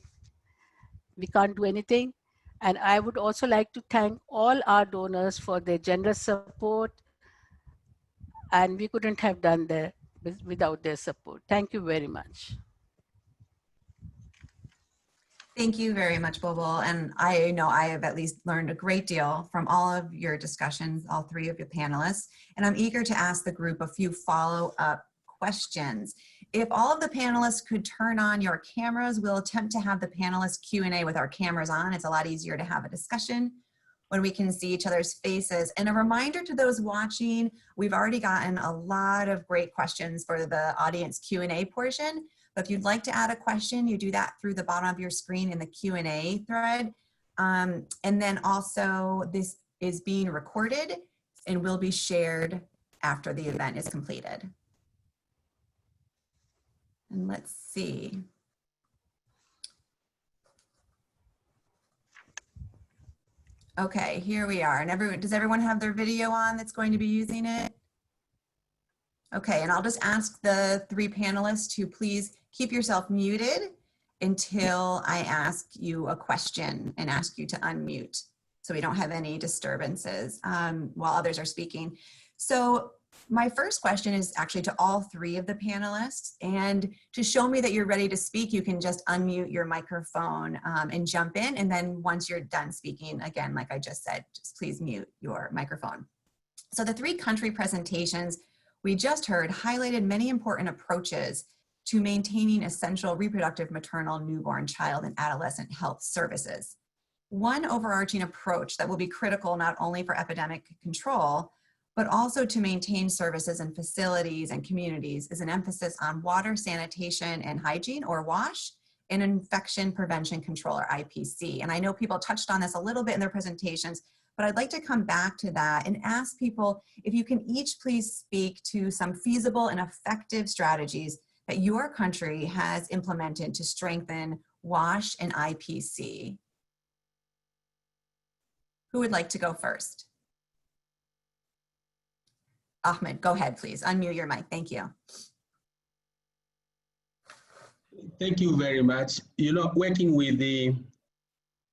we can't do anything. And I would also like to thank all our donors for their generous support, and we couldn't have done that without their support. Thank you very much.
Thank you very much, Bobel. And I know I have at least learned a great deal from all of your discussions, all three of your panelists. And I'm eager to ask the group a few follow-up questions. If all of the panelists could turn on your cameras, we'll attempt to have the panelist Q&A with our cameras on. It's a lot easier to have a discussion when we can see each other's faces. And a reminder to those watching, we've already gotten a lot of great questions for the audience Q&A portion. But if you'd like to add a question, you do that through the bottom of your screen in the Q&A thread. And then also this is being recorded and will be shared after the event is completed. And let's see. Okay, here we are. And does everyone have their video on that's going to be using it? Okay, and I'll just ask the three panelists to please keep yourself muted until I ask you a question and ask you to unmute so we don't have any disturbances while others are speaking. So my first question is actually to all three of the panelists, and to show me that you're ready to speak, you can just unmute your microphone and jump in, and then once you're done speaking, again, like I just said, just please mute your microphone. So the three country presentations we just heard highlighted many important approaches to maintaining essential reproductive, maternal, newborn, child, and adolescent health services. One overarching approach that will be critical not only for epidemic control, but also to maintain services and facilities and communities is an emphasis on water, sanitation, and hygiene, or WASH, and infection prevention control, or IPC. And I know people touched on this a little bit in their presentations, but I'd like to come back to that and ask people if you can each please speak to some feasible and effective strategies that your country has implemented to strengthen WASH and IPC. Who would like to go first? Ahmed, go ahead, please. Unmute your mic. Thank you.
Thank you very much. You know, working with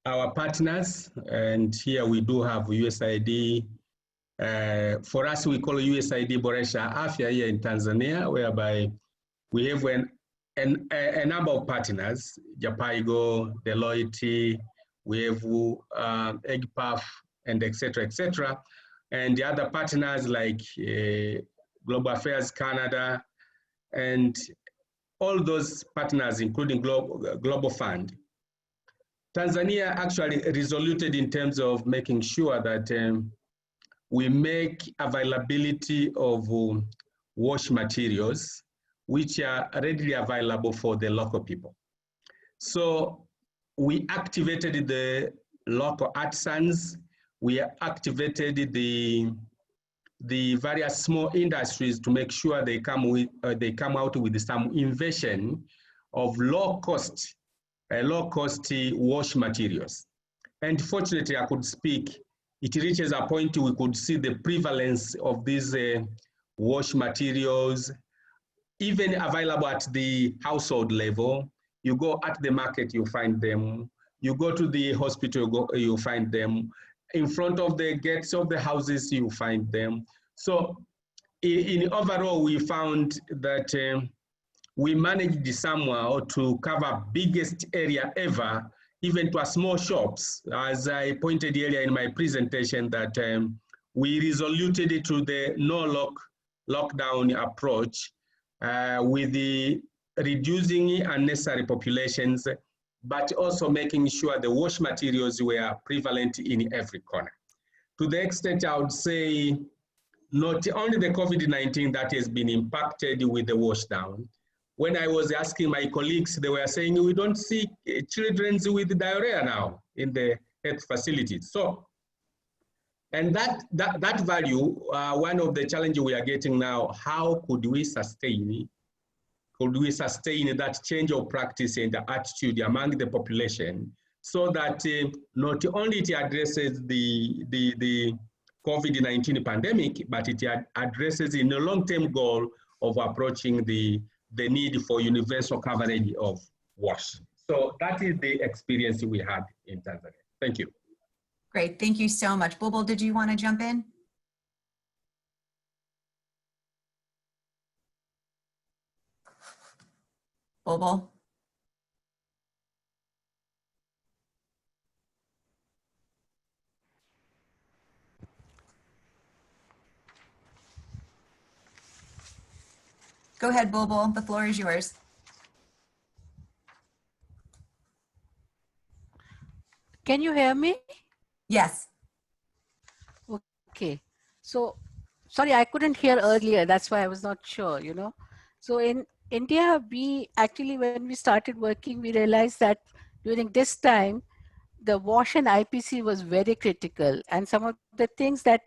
our partners, and here we do have USAID. For us, we call USAID Boresha Afya here in Tanzania, whereby we have a number of partners, Japaigo, Deloitte, we have EGPAF, and et cetera, and the other partners like Global Affairs Canada, and all those partners, including Global Fund. Tanzania actually resoluted in terms of making sure that we make availability of wash materials which are readily available for the local people. So we activated the local artisans, we activated the various small industries to make sure they come out with some invention of low cost wash materials. And fortunately, I could speak, it reaches a point we could see the prevalence of these wash materials, even available at the household level. You go at the market, you find them. You go to the hospital, you find them. In front of the gates of the houses, you find them. So in overall, we found that we managed somehow to cover biggest area ever, even to a small shops. As I pointed earlier in my presentation, that we resoluted it to the no lockdown approach with the reducing unnecessary populations, but also making sure the wash materials were prevalent in every corner. To the extent I would say, not only the COVID-19 that has been impacted with the wash down. When I was asking my colleagues, they were saying, we don't see children with diarrhea now in the health facilities. So, and that value, one of the challenges we are getting now, how could we sustain that change of practice and the attitude among the population so that not only it addresses the COVID-19 pandemic, but it addresses in a long-term goal of approaching the need for universal coverage of WASH. So that is the experience we had in Tanzania. Thank you.
Great, thank you so much. Bobel, did you want to jump in? Bobel? Go ahead, Bobel, the floor is yours.
Can you hear me?
Yes.
Okay. So, sorry, I couldn't hear earlier. That's why I was not sure, you know. So in India, we actually, when we started working, we realized that during this time, the WASH and IPC was very critical. And some of the things that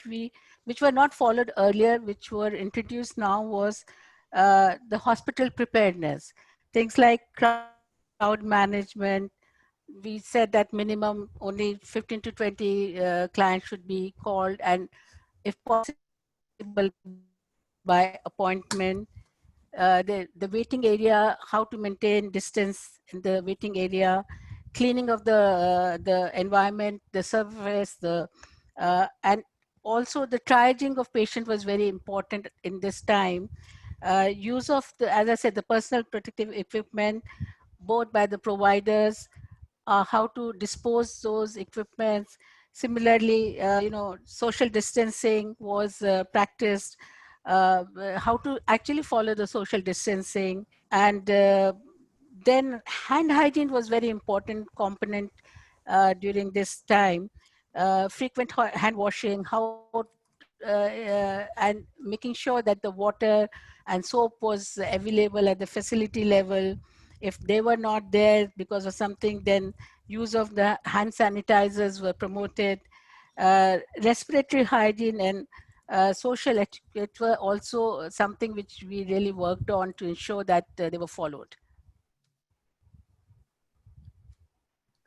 which were not followed earlier, which were introduced now, was the hospital preparedness. Things like crowd management. We said that minimum only 15 to 20 clients should be called, and if possible by appointment. The waiting area, how to maintain distance in the waiting area, cleaning of the environment, the surface, and also the triaging of patient was very important in this time. Use of as I said, the personal protective equipment, both by the providers, how to dispose those equipments. Similarly, social distancing was practiced. how to actually follow the social distancing. And then hand hygiene was very important component during this time. Frequent hand washing, and making sure that the water and soap was available at the facility level. If they were not there because of something, then use of the hand sanitizers were promoted. Respiratory hygiene and social etiquette were also something which we really worked on to ensure that they were followed.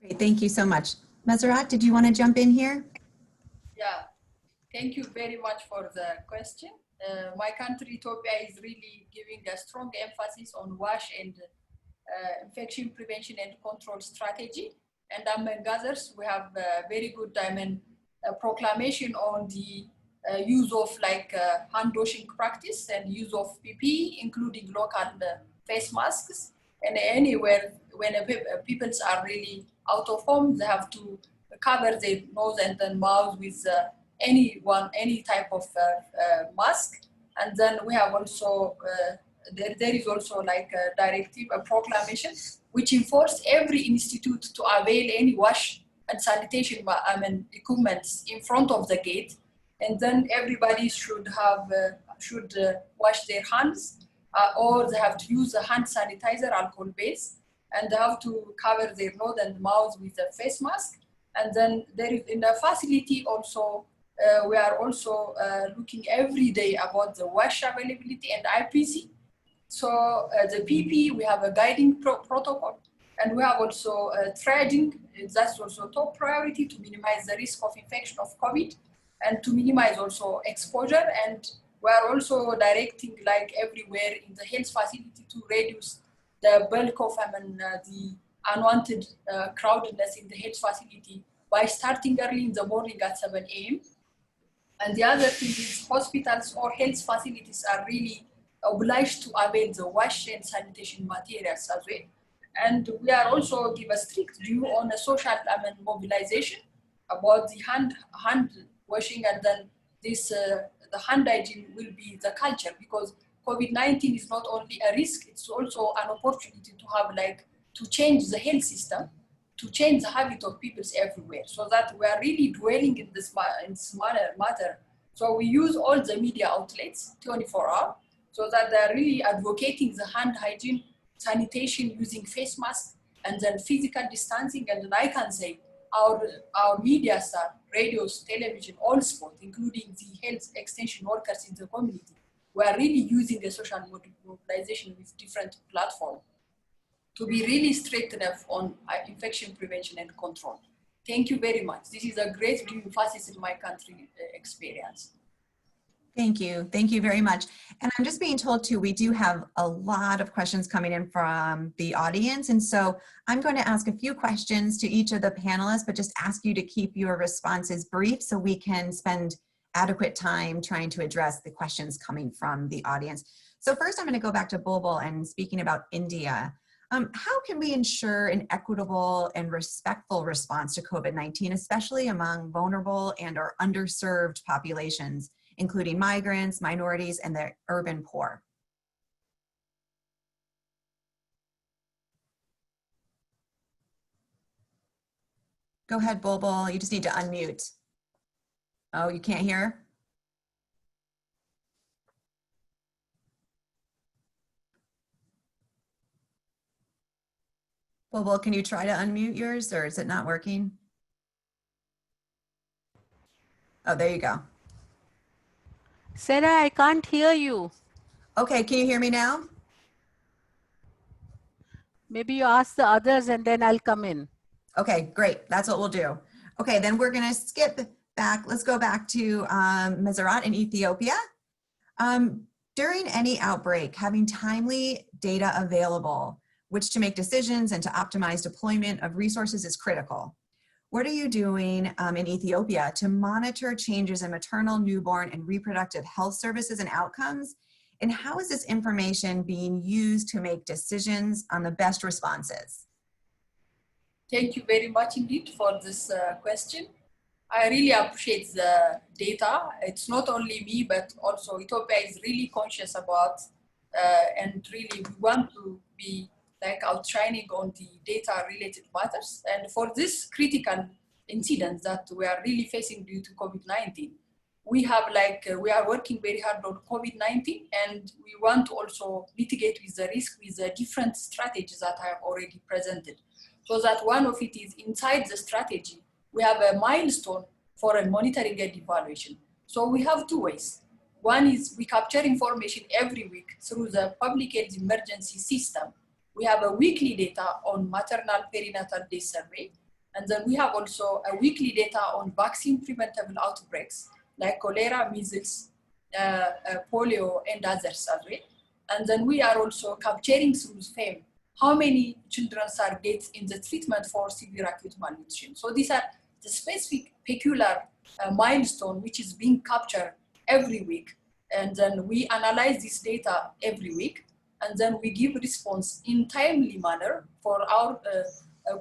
Great, thank you so much. Mazarat, did you want to jump in here?
Yeah, thank you very much for the question. My country, Ethiopia, is really giving a strong emphasis on WASH and infection prevention and control strategy. And among others, we have a very good proclamation on the use of hand washing practice and use of PPE, including local face masks. And anywhere when people are really out of home, they have to cover their nose and then mouth with any type of mask. And then we have also there is also like a directive, a proclamation, which enforces every institute to avail any wash and sanitation equipments in front of the gate. And then everybody should have wash their hands, or they have to use a hand sanitizer, alcohol base, and they have to cover their nose and mouth with a face mask. And then there is in the facility also, we are also looking every day about the wash availability and IPC. So the PP, we have a guiding protocol, and we have also triaging. That's also top priority to minimize the risk of infection of COVID and to minimize also exposure. And we are also directing like everywhere in the health facility to reduce the bulk of the unwanted crowdedness in the health facility by starting early in the morning at 7 a.m. And the other thing is hospitals or health facilities are really obliged to avail the wash and sanitation materials as well. And we are also give a strict view on the social mobilization about the hand washing, and then this the hand hygiene will be the culture, because COVID-19 is not only a risk, it's also an opportunity to have to change the health system, to change the habit of people everywhere, so that we are really dwelling in this matter. So we use all the media outlets 24 hours, so that they're really advocating the hand hygiene, sanitation using face masks, and then physical distancing. And then I can say our media staff, radios, television, all sport, including the health extension workers in the community, we are really using the social mobilization with different platforms to be really strict enough on infection prevention and control. Thank you very much. This is a great emphasis in my country experience.
Thank you. Thank you very much. And I'm just being told too, we do have a lot of questions coming in from the audience. And so I'm going to ask a few questions to each of the panelists, but just ask you to keep your responses brief so we can spend adequate time trying to address the questions coming from the audience. So first I'm going to go back to Bobel and speaking about India. How can we ensure an equitable and respectful response to COVID-19, especially among vulnerable and or underserved populations, including migrants, minorities, and the urban poor? Go ahead, Bobel. You just need to unmute. Oh, you can't hear? Bobel, can you try to unmute yours, or is it not working? Oh, there you go.
Sarah, I can't hear you.
Okay, can you hear me now?
Maybe you ask the others and then I'll come in.
Okay, great. That's what we'll do. Okay, then we're going to skip back. Let's go back to Mazarat in Ethiopia. During any outbreak, having timely data available, which to make decisions and to optimize deployment of resources is critical. What are you doing in Ethiopia to monitor changes in maternal, newborn, and reproductive health services and outcomes? And how is this information being used to make decisions on the best responses?
Thank you very much indeed for this question. I really appreciate the data. It's not only me, but also Ethiopia is really conscious about, and really we want to be like outshining on the data related matters. And for this critical incident that we are really facing due to COVID-19, we are working very hard on COVID-19, and we want to also mitigate with the risk with the different strategies that I have already presented. So that one of it is inside the strategy, we have a milestone for a monitoring and evaluation. So we have two ways. One is we capture information every week through the public health emergency system. We have a weekly data on maternal perinatal day survey. And then we have also a weekly data on vaccine preventable outbreaks like cholera, measles, polio, and others as well. And then we are also capturing through FAME how many children are dead in the treatment for severe acute malnutrition. So these are the specific peculiar milestone which is being captured every week. And then we analyze this data every week, and then we give response in timely manner for our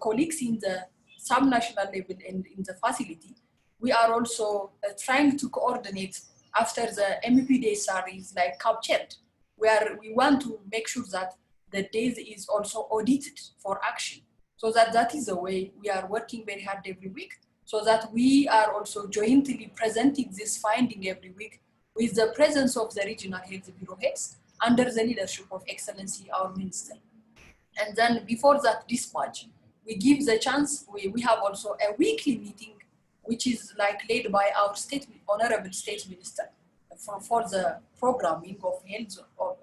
colleagues in the subnational level and in the facility. We are also trying to coordinate after the MEP days are like captured, where we want to make sure that the data is also audited for action. So that is the way we are working very hard every week, so that we are also jointly presenting this finding every week with the presence of the regional health bureau heads under the leadership of Excellency, our Minister. And then before that dispatch, we give the chance, we have also a weekly meeting, which is like led by our Honorable State Minister for the programming of health,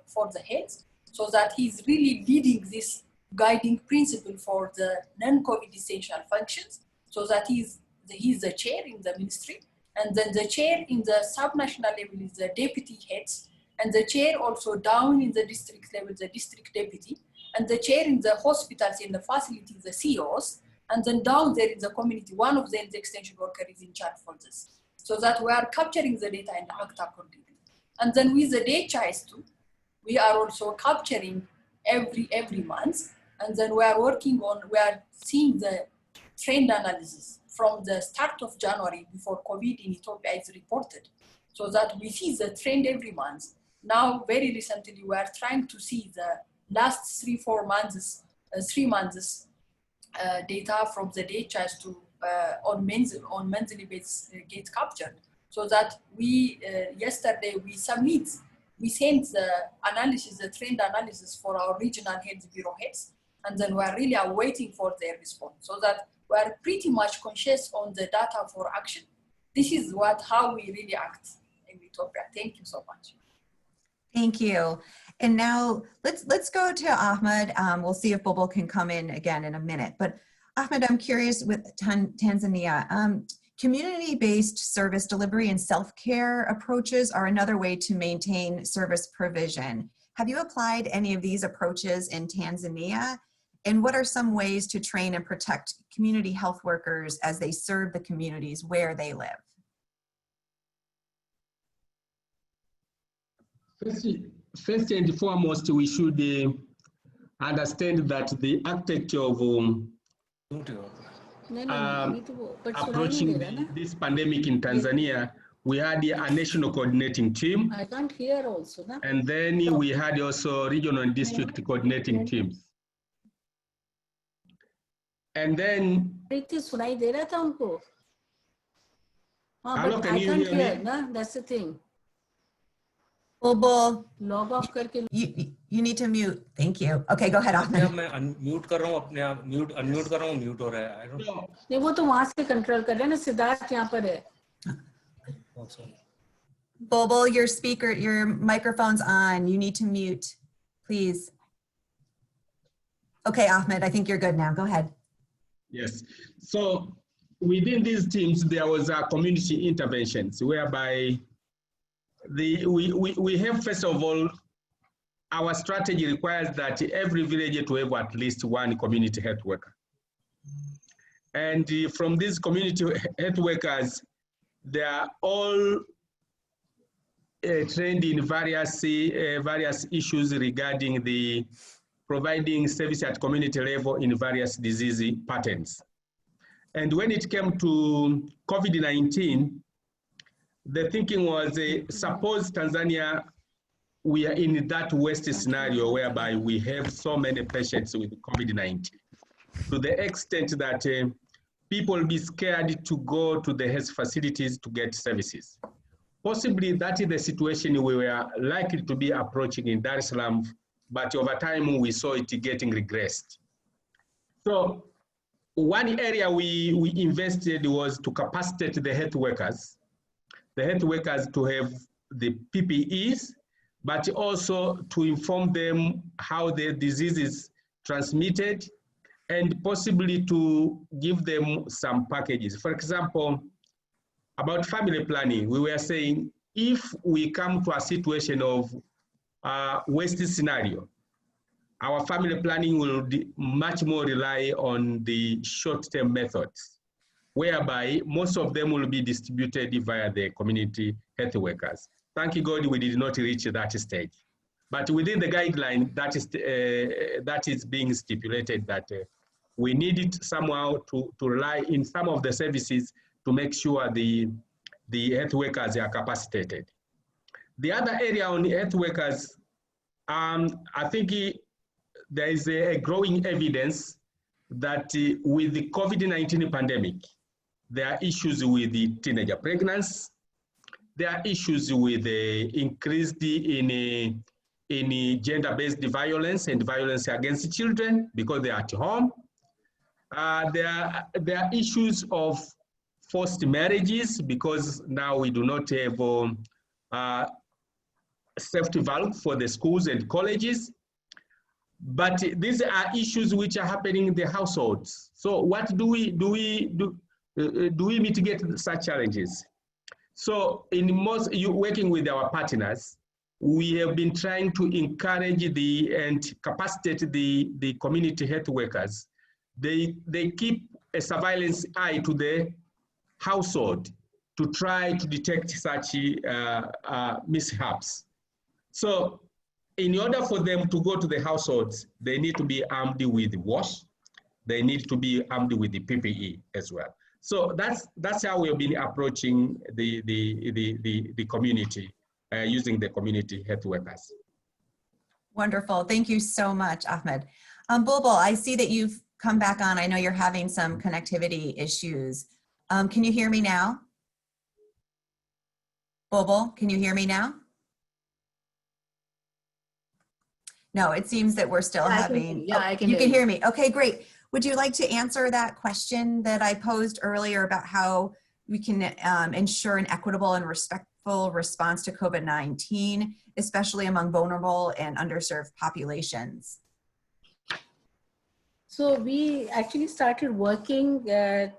for the health, so that he's really leading this guiding principle for the non-COVID essential functions, so that he's the chair in the ministry, and then the chair in the subnational level is the deputy heads, and the chair also down in the district level, the district deputy, and the chair in the hospitals in the facilities, the CEOs, and then down there in the community, one of them, the extension worker, is in charge for this. So that we are capturing the data and act accordingly. And then with the DHIS too, we are also capturing every month, and then we are seeing the trend analysis from the start of January before COVID in Ethiopia is reported, so that we see the trend every month. Now, very recently, we are trying to see the last 3 months data from the DHIS to on monthly basis get captured, so that we yesterday we sent the analysis, the trend analysis for our regional health bureau heads, and then we are really awaiting for their response, so that we are pretty much conscious on the data for action. This is how we really act in Ethiopia. Thank you so much.
Thank you. And now let's go to Ahmed. We'll see if Bobel can come in again in a minute. But Ahmed, I'm curious with Tanzania. Community-based service delivery and self-care approaches are another way to maintain service provision. Have you applied any of these approaches in Tanzania? And what are some ways to train and protect community health workers as they serve the communities where they live?
First and foremost, we should understand that the aspect of approaching this pandemic in Tanzania, we had a national coordinating team.
I can't hear also. No?
And then we had also regional and district coordinating teams. And then,
hello, can you hear me? No? That's the thing.
Bobel,
log off करके
you need to mute. Thank you. Okay, go ahead, Ahmed.
मैं unmute कर रहा हूँ अपने आप unmute कर रहा हूँ mute हो रहा है. I don't know.
नहीं वो तो वहाँ से control कर रहे हैं ना सिद्धार्थ यहाँ पर है.
Bobel, your microphone's on. You need to mute, please. Okay, Ahmed, I think you're good now. Go ahead.
Yes. So within these teams, there was a community interventions whereby we have, first of all, our strategy requires that every village to have at least one community health worker. And from these community health workers, they are all trained in various issues regarding the providing service at community level in various disease patterns. And when it came to COVID-19, the thinking was, suppose Tanzania, we are in that worst scenario whereby we have so many patients with COVID-19, to the extent that people will be scared to go to the health facilities to get services. Possibly that is the situation we were likely to be approaching in Dar es Salaam, but over time we saw it getting regressed. So one area we invested was to capacitate the health workers to have the PPEs, but also to inform them how the disease is transmitted, and possibly to give them some packages. For example, about family planning, we were saying, if we come to a situation of worst scenario, our family planning will much more rely on the short-term methods, whereby most of them will be distributed via the community health workers. Thank God we did not reach that stage. But within the guideline, that is being stipulated that we need it somehow to rely in some of the services to make sure the health workers are capacitated. The other area on the health workers, I think there is a growing evidence that with the COVID-19 pandemic, there are issues with the teenager pregnancy. There are issues with the increased in gender-based violence and violence against children because they are at home. There are issues of forced marriages because now we do not have safety valve for the schools and colleges. But these are issues which are happening in the households. So what do we mitigate such challenges? So working with our partners, we have been trying to encourage and capacitate the community health workers. They keep a surveillance eye to the household to try to detect such mishaps. So in order for them to go to the households, they need to be armed with wash. They need to be armed with the PPE as well. So that's how we've been approaching the community using the community health workers.
Wonderful. Thank you so much, Ahmed. Bobel, I see that you've come back on. I know you're having some connectivity issues. Can you hear me now? Bobel, can you hear me now? No, it seems that we're still having.
I can.
You can hear me. Okay, great. Would you like to answer that question that I posed earlier about how we can ensure an equitable and respectful response to COVID-19, especially among vulnerable and underserved populations?
So we actually started working to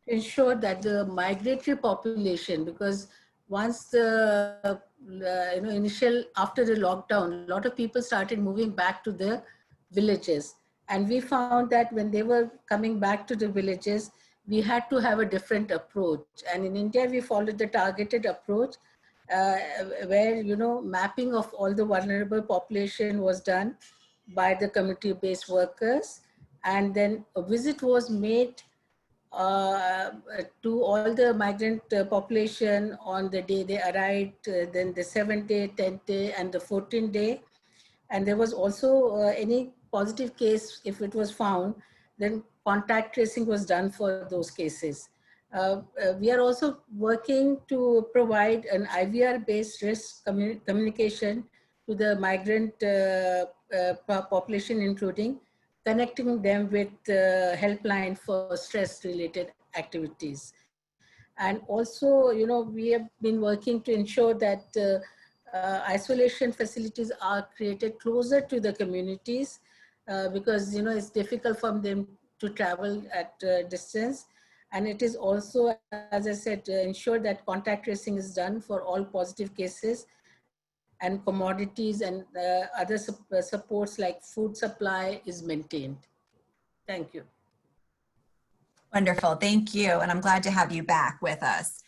ensure that the migratory population, because once the after the lockdown, a lot of people started moving back to the villages. And we found that when they were coming back to the villages, we had to have a different approach. And in India, we followed the targeted approach where, mapping of all the vulnerable population was done by the community-based workers. And then a visit was made to all the migrant population on the day they arrived, then the 7th day, 10th day, and the 14th day. And there was also any positive case, if it was found, then contact tracing was done for those cases. We are also working to provide an IVR-based risk communication to the migrant population, including connecting them with helpline for stress-related activities. And also, we have been working to ensure that isolation facilities are created closer to the communities because, it's difficult for them to travel at distance. And it is also, as I said, to ensure that contact tracing is done for all positive cases, and commodities and other supports like food supply is maintained. Thank you.
Wonderful, thank you. And I'm glad to have you back with us.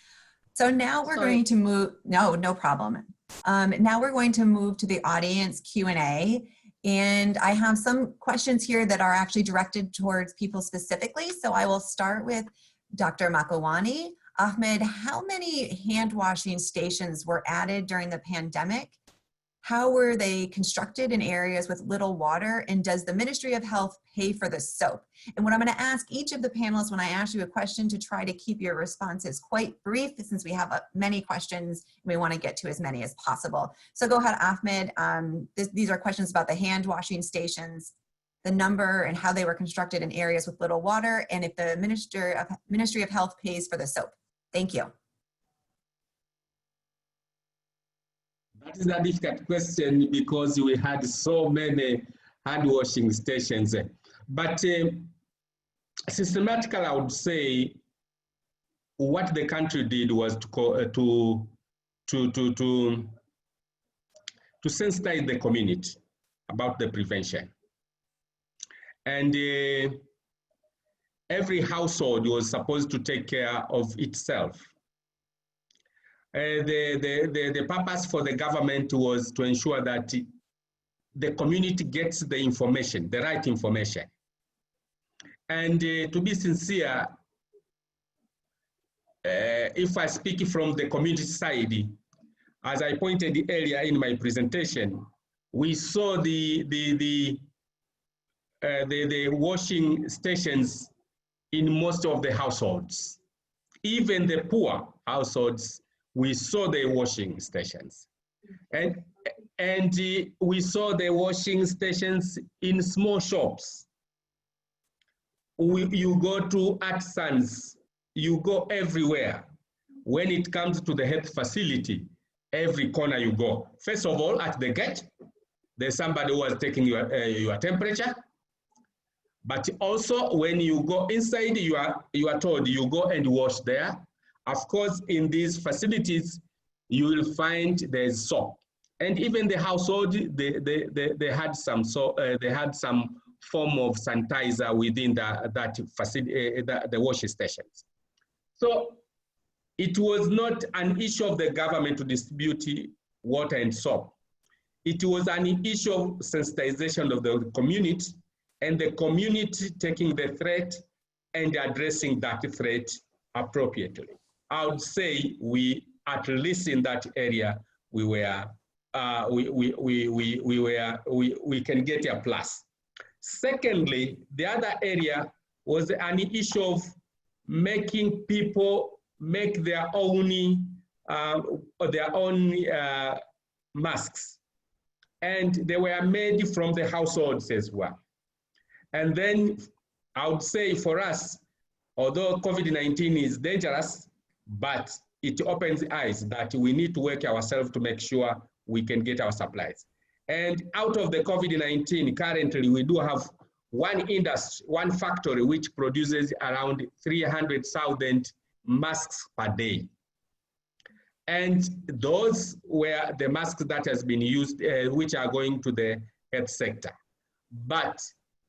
So now we're going to move, no problem. Now we're going to move to the audience Q&A. And I have some questions here that are actually directed towards people specifically. So I will start with Dr. Makawani. Ahmed, how many hand washing stations were added during the pandemic? How were they constructed in areas with little water? And does the Ministry of Health pay for the soap? And what I'm going to ask each of the panelists when I ask you a question to try to keep your responses quite brief, since we have many questions and we want to get to as many as possible. So go ahead, Ahmed. These are questions about the hand washing stations, the number and how they were constructed in areas with little water, and if the Ministry of Health pays for the soap. Thank you.
That is a difficult question because we had so many hand washing stations. But systematically, I would say what the country did was to sensitize the community about the prevention. And every household was supposed to take care of itself. The purpose for the government was to ensure that the community gets the information, the right information. And to be sincere, if I speak from the community side, as I pointed earlier in my presentation, we saw the washing stations in most of the households. Even the poor households, we saw the washing stations. And we saw the washing stations in small shops. You go to artisans, you go everywhere. When it comes to the health facility, every corner you go. First of all, at the gate, there's somebody who is taking your temperature. But also when you go inside, you are told you go and wash there. Of course, in these facilities, you will find there's soap, and even the household they had some form of sanitizer within that facility, the washing stations. So it was not an issue of the government to distribute water and soap. It was an issue of sensitization of the community, and the community taking the threat and addressing that threat appropriately. I would say we, at least in that area, we can get a plus. Secondly, the other area was an issue of making people make their own masks, and they were made from the households as well. And then I would say for us, although COVID-19 is dangerous, but it opens eyes that we need to work ourselves to make sure we can get our supplies. And out of the COVID-19, currently we do have one industry, one factory which produces around 300,000 masks per day. And those were the masks that has been used, which are going to the health sector. But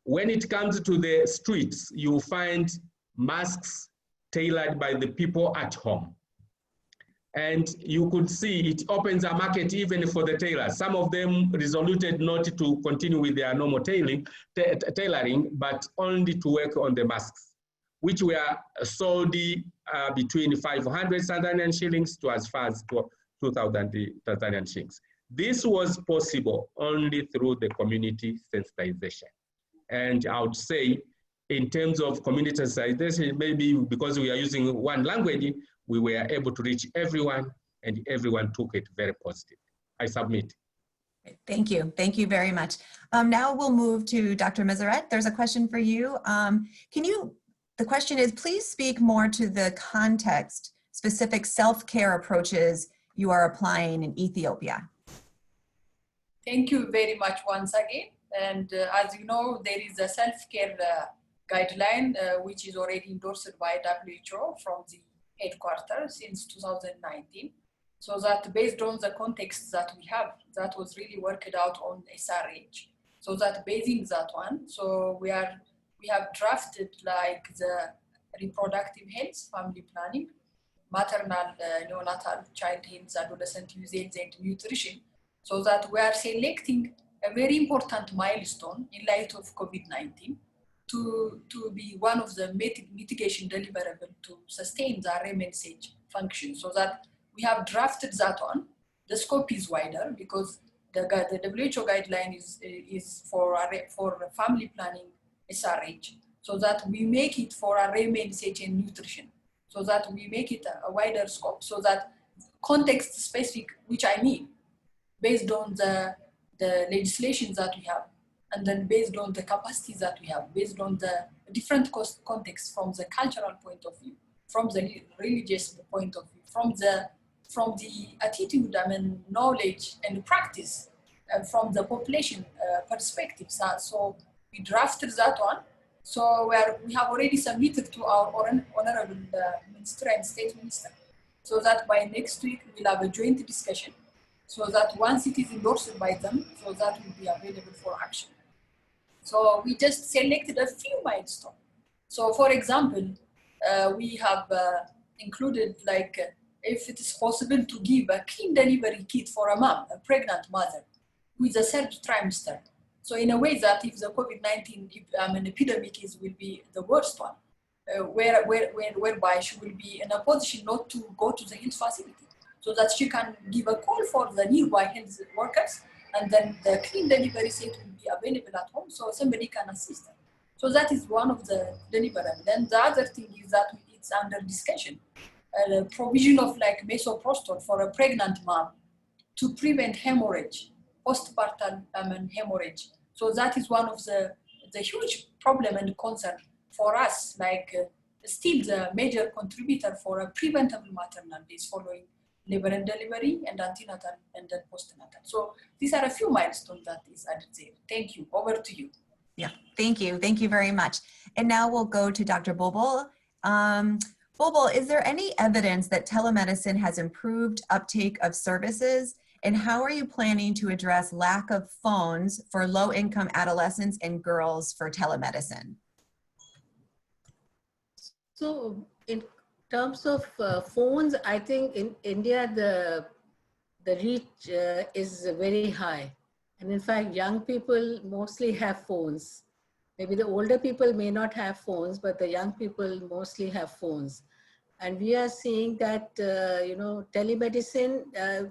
when it comes to the streets, you find masks tailored by the people at home. And you could see it opens a market even for the tailors. Some of them resoluted not to continue with their normal tailoring, but only to work on the masks, which were sold between 500 Tanzanian shillings to as far as 2,000 Tanzanian shillings. This was possible only through the community sensitization. And I would say, in terms of community sensitization, maybe because we are using one language, we were able to reach everyone, and everyone took it very positive. I submit.
Thank you. Thank you very much. Now we'll move to Dr. Mazeret. There's a question for you. The question is, please speak more to the context, specific self-care approaches you are applying in Ethiopia.
Thank you very much once again. And as you know, there is a self-care guideline, which is already endorsed by WHO from the headquarters since 2019. So that based on the context that we have, that was really worked out on SRH. So that basing that one, so we have drafted like the reproductive health, family planning, maternal, neonatal, child health, adolescent youth health, and nutrition, so that we are selecting a very important milestone in light of COVID-19 to be one of the mitigation deliverable to sustain the MNCH function, so that we have drafted that on. The scope is wider because the WHO guideline is for family planning SRH, so that we make it for MNCH and nutrition, so that we make it a wider scope, so that context specific, which I mean, based on the legislation that we have, and then based on the capacities that we have, based on the different contexts from the cultural point of view, from the religious point of view, from the attitude, knowledge and practice, from the population perspective. So we drafted that one. So we have already submitted to our honorable minister and state minister, so that by next week we'll have a joint discussion, so that once it is endorsed by them, so that will be available for action. So we just selected a few milestones. So for example, we have included if it is possible to give a clean delivery kit for a mom, a pregnant mother, with the third trimester. So in a way that if the COVID-19 epidemic will be the worst one, whereby she will be in a position not to go to the health facility, so that she can give a call for the nearby health workers, and then the clean delivery set will be available at home, so somebody can assist them. So that is one of the deliverables. Then the other thing is that it's under discussion, provision of misoprostol for a pregnant mom to prevent hemorrhage, postpartum hemorrhage. So that is one of the huge problem and concern for us, still the major contributor for a preventable maternal days following labor and delivery, and antenatal, and then postnatal. So these are a few milestones that is added there. Thank you. Over to you.
Yeah, thank you. Thank you very much. And now we'll go to Dr. Bobel. Bobel, is there any evidence that telemedicine has improved uptake of services? And how are you planning to address lack of phones for low-income adolescents and girls for telemedicine?
So in terms of phones, I think in India, the reach is very high. And in fact, young people mostly have phones. Maybe the older people may not have phones, but the young people mostly have phones. And we are seeing that, telemedicine,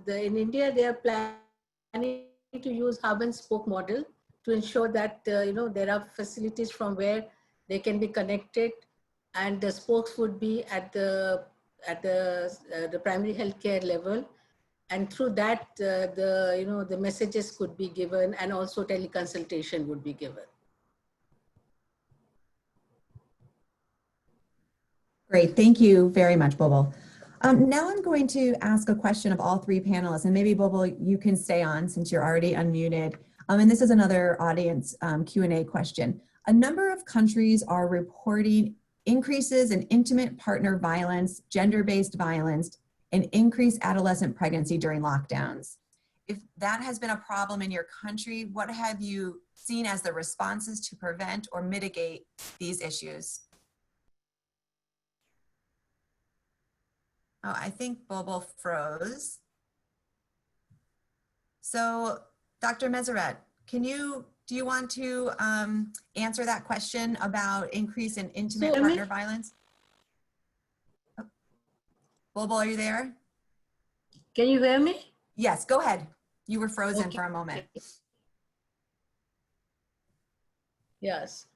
in India, they are planning to use hub and spoke model to ensure that, there are facilities from where they can be connected, and the spokes would be at the primary healthcare level. And through that, the messages could be given, and also teleconsultation would be given.
Great, thank you very much, Bobel. Now I'm going to ask a question of all three panelists, and maybe Bobel, you can stay on since you're already unmuted. And this is another audience Q&A question. A number of countries are reporting increases in intimate partner violence, gender-based violence, and increased adolescent pregnancy during lockdowns. If that has been a problem in your country, what have you seen as the responses to prevent or mitigate these issues? Oh, I think Bobel froze. So, Dr. Meseret, do you want to answer that question about increase in intimate partner violence? Oh. Bobel, are you there?
Can you hear me?
Yes, go ahead. You were frozen for a moment.
Yes.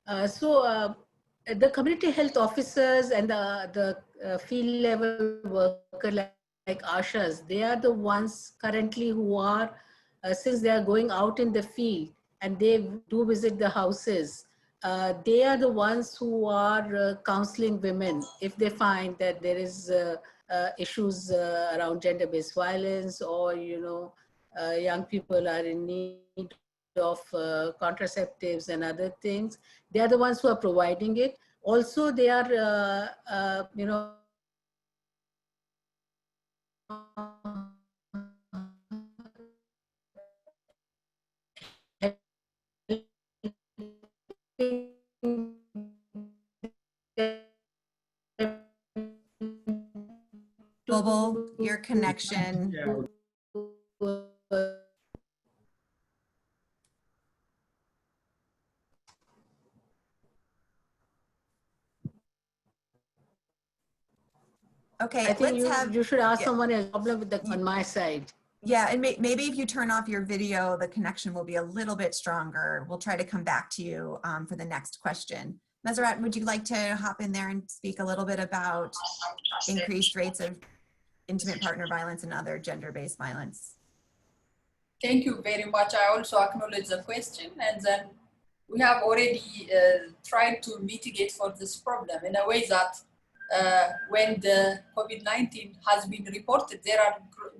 The community health officers and the field level worker like ASHAs, they are the ones currently who are, since they are going out in the field and they do visit the houses, they are the ones who are counseling women if they find that there is issues around gender-based violence, or young people are in need of contraceptives and other things. They are the ones who are providing it. Also, they are,
Bobel, your connection.
Yeah.
Okay,
I think you should ask
yeah.
someone else. Problem with on my side.
Yeah, and maybe if you turn off your video, the connection will be a little bit stronger. We'll try to come back to you for the next question. Meseret, would you like to hop in there and speak a little bit about increased rates of intimate partner violence and other gender-based violence?
Thank you very much. I also acknowledge the question, and then we have already tried to mitigate for this problem in a way that when the COVID-19 has been reported, there are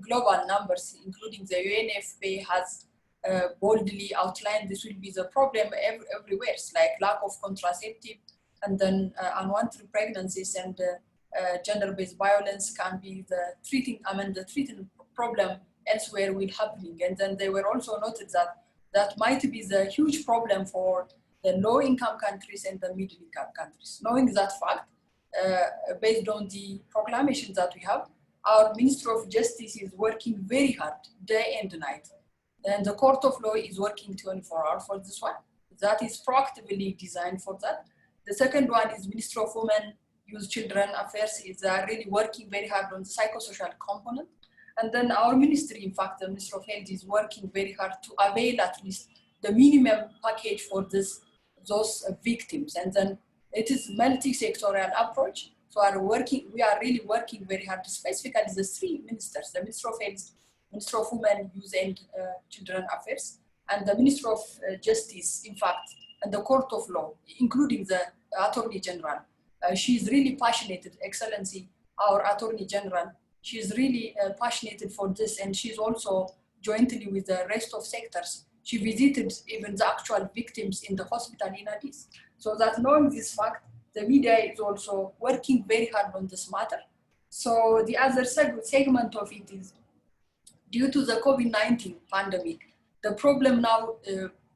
global numbers, including the UNFPA has boldly outlined this will be the problem everywhere. It's like lack of contraceptive, and then unwanted pregnancies and gender-based violence can be the treating problem elsewhere will happening. And then they were also noted that that might be the huge problem for the low-income countries and the middle-income countries. Knowing that fact, based on the proclamations that we have, our Minister of Justice is working very hard, day and night. And the Court of Law is working 24 hours for this one. That is proactively designed for that. The second one is Minister of Women, Youth, Children Affairs is really working very hard on the psychosocial component. And then our ministry, in fact, the Minister of Health is working very hard to avail at least the minimum package for those victims. And then it is multi-sectorial approach. So we are really working very hard, specifically the three ministers, the Minister of Health, Minister of Women, Youth and Children Affairs, and the Minister of Justice, in fact, and the Court of Law, including the Attorney General. She's really passionate, Excellency, our Attorney General. She's really passionate for this, and she's also jointly with the rest of sectors. She visited even the actual victims in the hospital in Addis. So that knowing this fact, the media is also working very hard on this matter. So the other segment of it is due to the COVID-19 pandemic, the problem now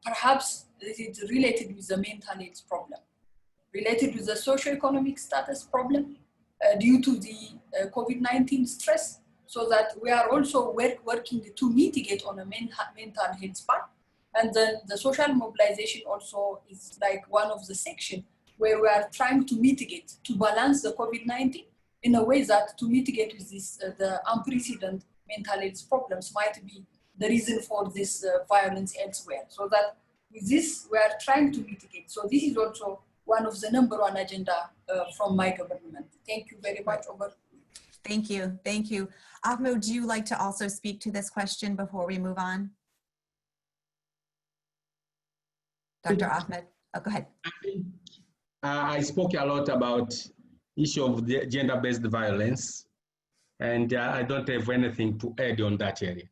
perhaps is related with the mental health problem, related with the socioeconomic status problem due to the COVID-19 stress, so that we are also working to mitigate on a mental health part. And then the social mobilization also is like one of the sections where we are trying to mitigate, to balance the COVID-19 in a way that to mitigate with this, the unprecedented mental health problems might be the reason for this violence elsewhere. So that with this, we are trying to mitigate. So this is also one of the #1 agenda from my government. Thank you very much. Over.
Thank you. Thank you. Ahmed, would you like to also speak to this question before we move on? Dr. Ahmed, oh, go ahead.
I think I spoke a lot about issue of the gender-based violence, and I don't have anything to add on that area.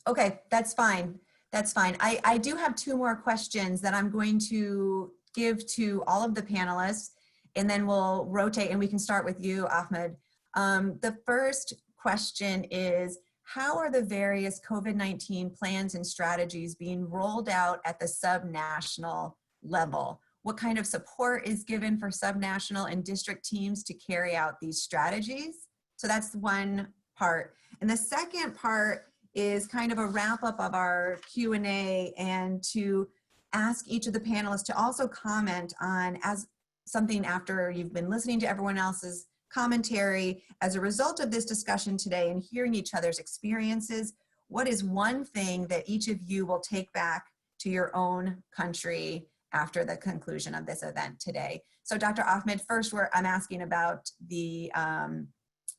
Okay, that's fine. That's fine. I do have 2 more questions that I'm going to give to all of the panelists, and then we'll rotate, and we can start with you, Ahmed. The first question is, how are the various COVID-19 plans and strategies being rolled out at the subnational level? What kind of support is given for subnational and district teams to carry out these strategies? So that's one part. And the second part is kind of a wrap up of our Q&A, and to ask each of the panelists to also comment on, as something after you've been listening to everyone else's commentary, as a result of this discussion today and hearing each other's experiences, what is one thing that each of you will take back to your own country after the conclusion of this event today? So Dr. Ahmed, first I'm asking about the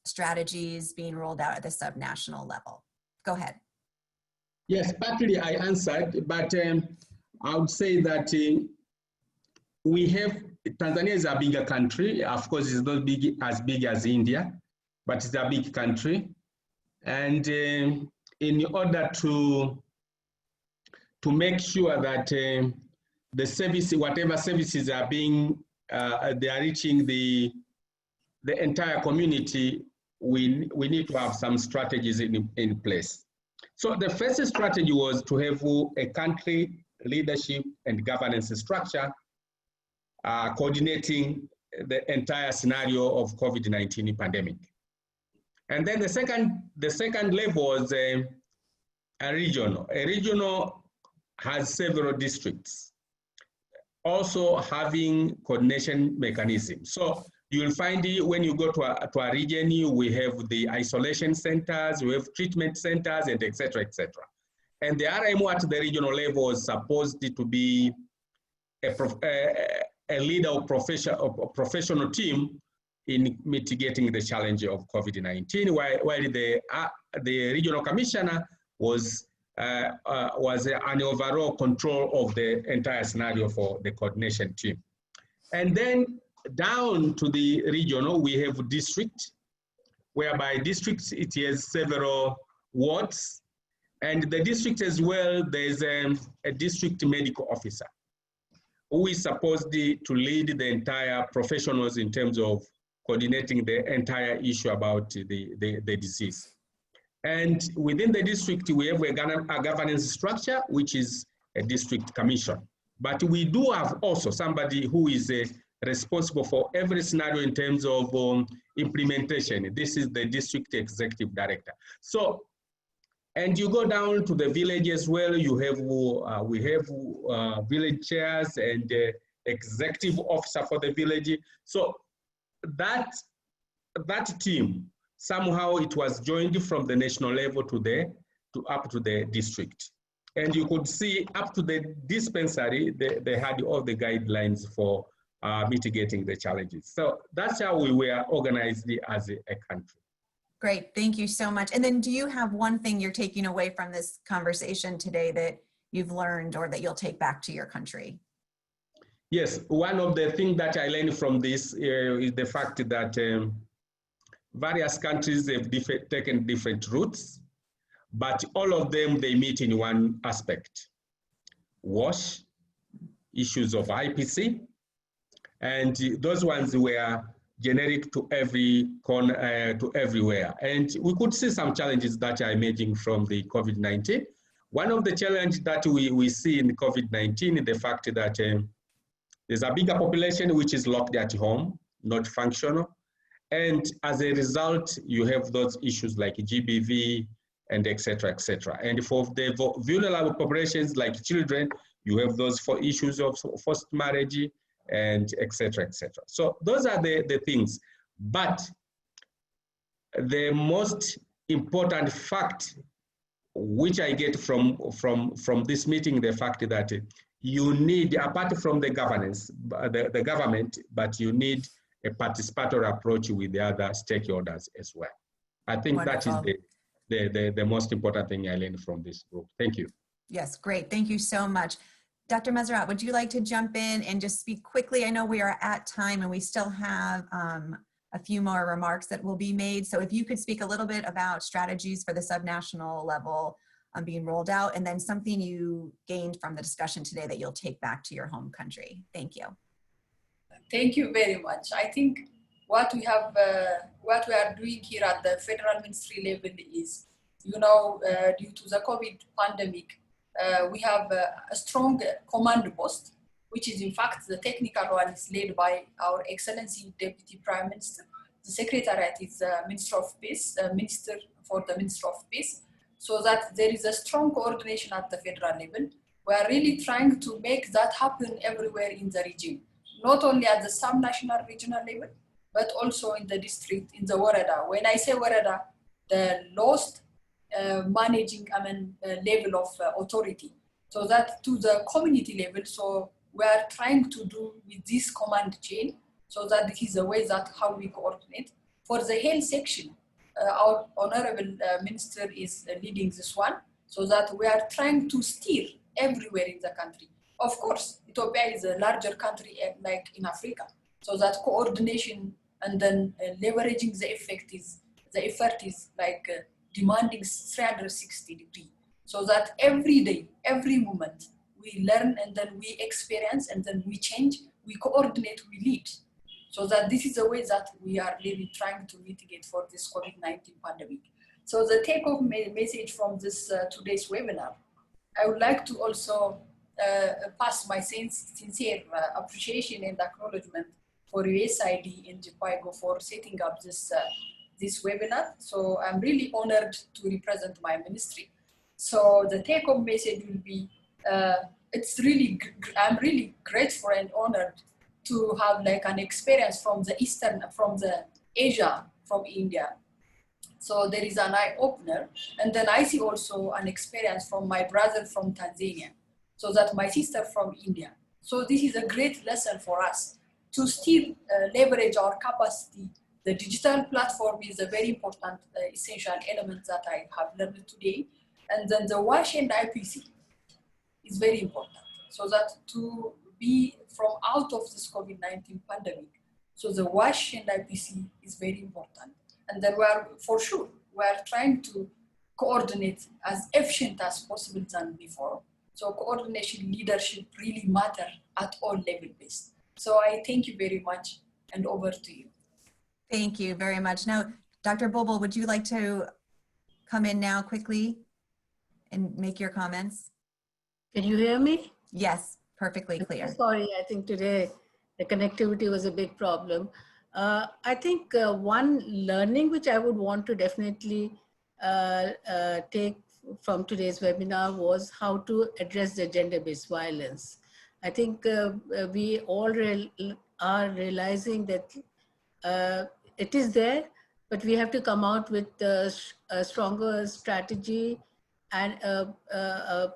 strategies being rolled out at the subnational level. Go ahead.
Yes, partly I answered, but I would say that we have, Tanzania is a bigger country. Of course, it's not as big as India, but it's a big country. And in order to make sure that the service, whatever services are being, they are reaching the entire community, we need to have some strategies in place. So the first strategy was to have a country leadership and governance structure coordinating the entire scenario of COVID-19 pandemic. And then the second level was a regional. A regional has several districts, also having coordination mechanisms. So You will find when you go to a region, we have the isolation centers, we have treatment centers, and et cetera, et cetera. And the RMO at the regional level is supposed to be a leader of professional team in mitigating the challenge of COVID-19, while the regional commissioner was an overall control of the entire scenario for the coordination team. And then down to the regional, we have district, whereby districts, it has several wards. And the district as well, there's a district medical officer who is supposed to lead the entire professionals in terms of coordinating the entire issue about the disease. And within the district, we have a governance structure, which is a district commission. But we do have also somebody who is responsible for every scenario in terms of implementation. This is the district executive director. So, and you go down to the village as well. You have we have village chairs and executive officer for the village. So that team, somehow it was joined from the national level up to the district. And you could see up to the dispensary, they had all the guidelines for mitigating the challenges. So that's how we were organized as a country.
Great, thank you so much. And then do you have one thing you're taking away from this conversation today that you've learned or that you'll take back to your country?
Yes, one of the things that I learned from this is the fact that various countries have taken different routes, but all of them, they meet in one aspect: WASH, issues of IPC, and those ones were generic to everywhere. And we could see some challenges that are emerging from the COVID-19. One of the challenges that we see in COVID-19 is the fact that there's a bigger population which is locked at home, not functional. And as a result, you have those issues like GBV and et cetera, et cetera. And for the vulnerable populations like children, you have those issues of forced marriage and et cetera, et cetera. So those are the things. But the most important fact which I get from this meeting, the fact that you need, apart from the governance, the government, but you need a participatory approach with the other stakeholders as well. I think
Wonderful.
That is the most important thing I learned from this group. Thank you.
Yes, great. Thank you so much. Dr. Mesrat, would you like to jump in and just speak quickly? I know we are at time and we still have a few more remarks that will be made. So if you could speak a little bit about strategies for the subnational level being rolled out, and then something you gained from the discussion today that you'll take back to your home country. Thank you.
Thank you very much. I think what we are doing here at the federal ministry level is, due to the COVID pandemic, we have a strong command post, which is in fact the technical one is led by our Excellency Deputy Prime Minister. The Secretariat is the Minister of Peace, Minister for the Minister of Peace, so that there is a strong coordination at the federal level. We are really trying to make that happen everywhere in the region, not only at the subnational regional level, but also in the district, in the Warada. When I say Warada, the lowest managing level of authority, so that to the community level. So we are trying to do with this command chain, so that this is the way that how we coordinate. For the health section, our honorable minister is leading this one, so that we are trying to steer everywhere in the country. Of course, Ethiopia is a larger country like in Africa, so that coordination and then leveraging the effort is like demanding 360 degrees, so that every day, every moment, we learn and then we experience and then we change, we coordinate, we lead. So that this is the way that we are really trying to mitigate for this COVID-19 pandemic. So the take-home message from this today's webinar, I would like to also pass my sincere appreciation and acknowledgement for USAID and JPIGO for setting up this webinar. So I'm really honored to represent my ministry. So the take-home message will be, I'm really grateful and honored to have like an experience from the Asia, from India. So there is an eye opener. And then I see also an experience from my brother from Tanzania. So that my sister from India. So this is a great lesson for us to still leverage our capacity. The digital platform is a very important, essential element that I have learned today. And then the WASH and IPC is very important. So that to be from out of this COVID-19 pandemic, so the WASH and IPC is very important. And then we are trying to coordinate as efficient as possible than before. So coordination, leadership really matter at all level based. So I thank you very much, and over to you.
Thank you very much. Now, Dr. Bobel, would you like to come in now quickly and make your comments?
Can you hear me?
Yes, perfectly clear.
Sorry, I think today the connectivity was a big problem. I think one learning which I would want to definitely take from today's webinar was how to address the gender-based violence. I think we all are realizing that it is there, but we have to come out with a stronger strategy and a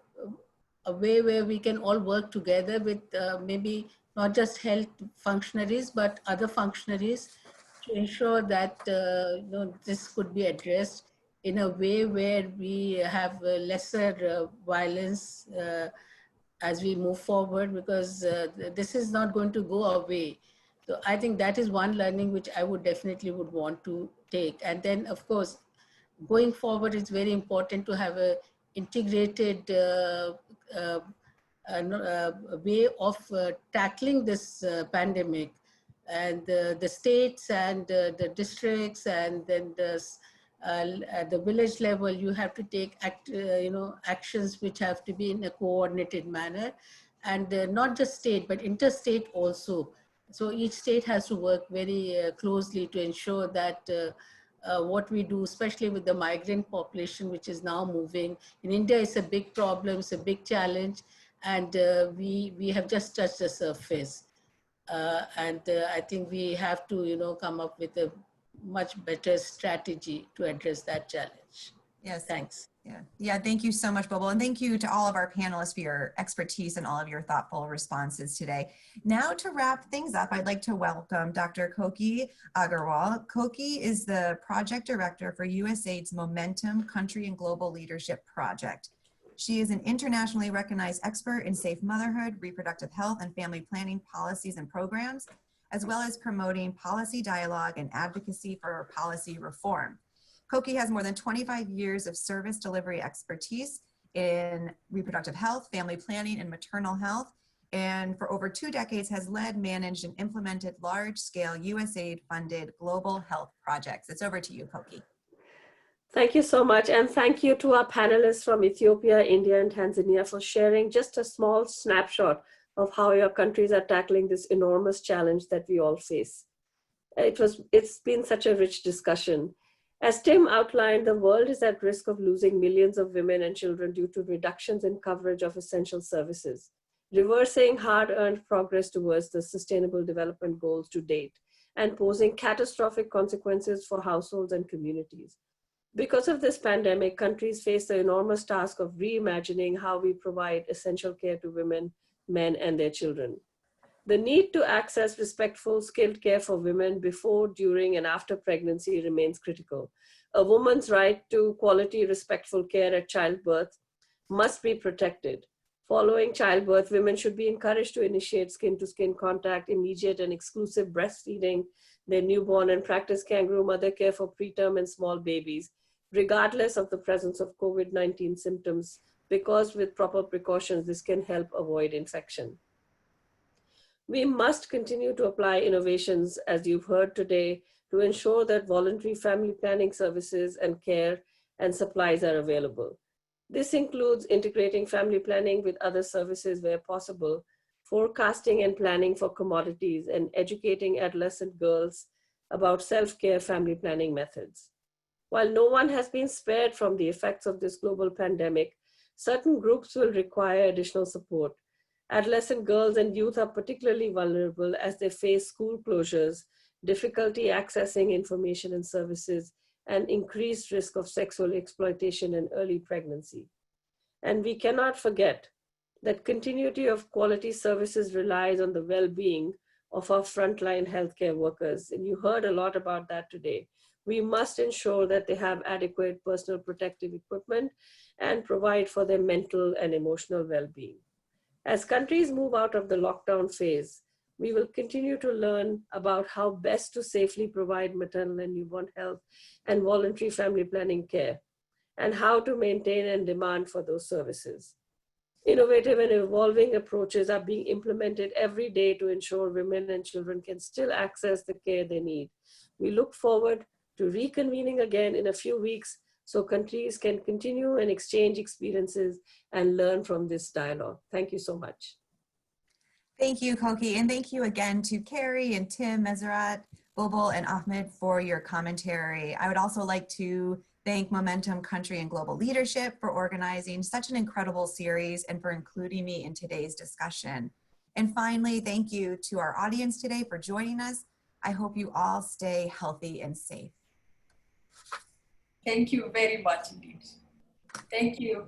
way where we can all work together with maybe not just health functionaries, but other functionaries to ensure that this could be addressed in a way where we have lesser violence as we move forward, because this is not going to go away. So I think that is one learning which I would definitely want to take. And then, of course, going forward, it's very important to have a integrated way of tackling this pandemic, and the states and the districts, and then at the village level, you have to take actions which have to be in a coordinated manner, and not just state but interstate also. So each state has to work very closely to ensure that what we do, especially with the migrant population, which is now moving. In India, it's a big problem, it's a big challenge, and we have just touched the surface. I think we have to, come up with a much better strategy to address that challenge.
Yes.
Thanks.
Yeah. Thank you so much, Bobel. And thank you to all of our panelists for your expertise and all of your thoughtful responses today. Now to wrap things up, I'd like to welcome Dr. Koki Agarwal. Koki is the project director for USAID's Momentum Country and Global Leadership Project. She is an internationally recognized expert in safe motherhood, reproductive health, and family planning policies and programs, as well as promoting policy dialogue and advocacy for policy reform. Koki has more than 25 years of service delivery expertise in reproductive health, family planning, and maternal health, and for over 2 decades has led, managed, and implemented large-scale USAID-funded global health projects. It's over to you, Koki.
Thank you so much, and thank you to our panelists from Ethiopia, India, and Tanzania for sharing just a small snapshot of how your countries are tackling this enormous challenge that we all face. It's been such a rich discussion. As Tim outlined, the world is at risk of losing millions of women and children due to reductions in coverage of essential services, reversing hard-earned progress towards the Sustainable Development Goals to date, and posing catastrophic consequences for households and communities. Because of this pandemic, countries face the enormous task of reimagining how we provide essential care to women, men, and their children. The need to access respectful, skilled care for women before, during, and after pregnancy remains critical. A woman's right to quality, respectful care at childbirth must be protected. Following childbirth, women should be encouraged to initiate skin-to-skin contact, immediate and exclusive breastfeeding their newborn, and practice kangaroo mother care for preterm and small babies, regardless of the presence of COVID-19 symptoms, because with proper precautions, this can help avoid infection. We must continue to apply innovations, as you've heard today, to ensure that voluntary family planning services and care and supplies are available. This includes integrating family planning with other services where possible, forecasting and planning for commodities, and educating adolescent girls about self-care family planning methods. While no one has been spared from the effects of this global pandemic, certain groups will require additional support. Adolescent girls and youth are particularly vulnerable as they face school closures, difficulty accessing information and services, and increased risk of sexual exploitation and early pregnancy. And we cannot forget that continuity of quality services relies on the well-being of our frontline healthcare workers. And you heard a lot about that today. We must ensure that they have adequate personal protective equipment and provide for their mental and emotional well-being. As countries move out of the lockdown phase, we will continue to learn about how best to safely provide maternal and newborn health and voluntary family planning care, and how to maintain and demand for those services. Innovative and evolving approaches are being implemented every day to ensure women and children can still access the care they need. We look forward to reconvening again in a few weeks so countries can continue and exchange experiences and learn from this dialogue. Thank you so much.
Thank you, Koki, and thank you again to Carrie and Tim, Mesrat, Bobel, and Ahmed for your commentary. I would also like to thank Momentum Country and Global Leadership for organizing such an incredible series and for including me in today's discussion. And finally, thank you to our audience today for joining us. I hope you all stay healthy and safe.
Thank you very much indeed. Thank you.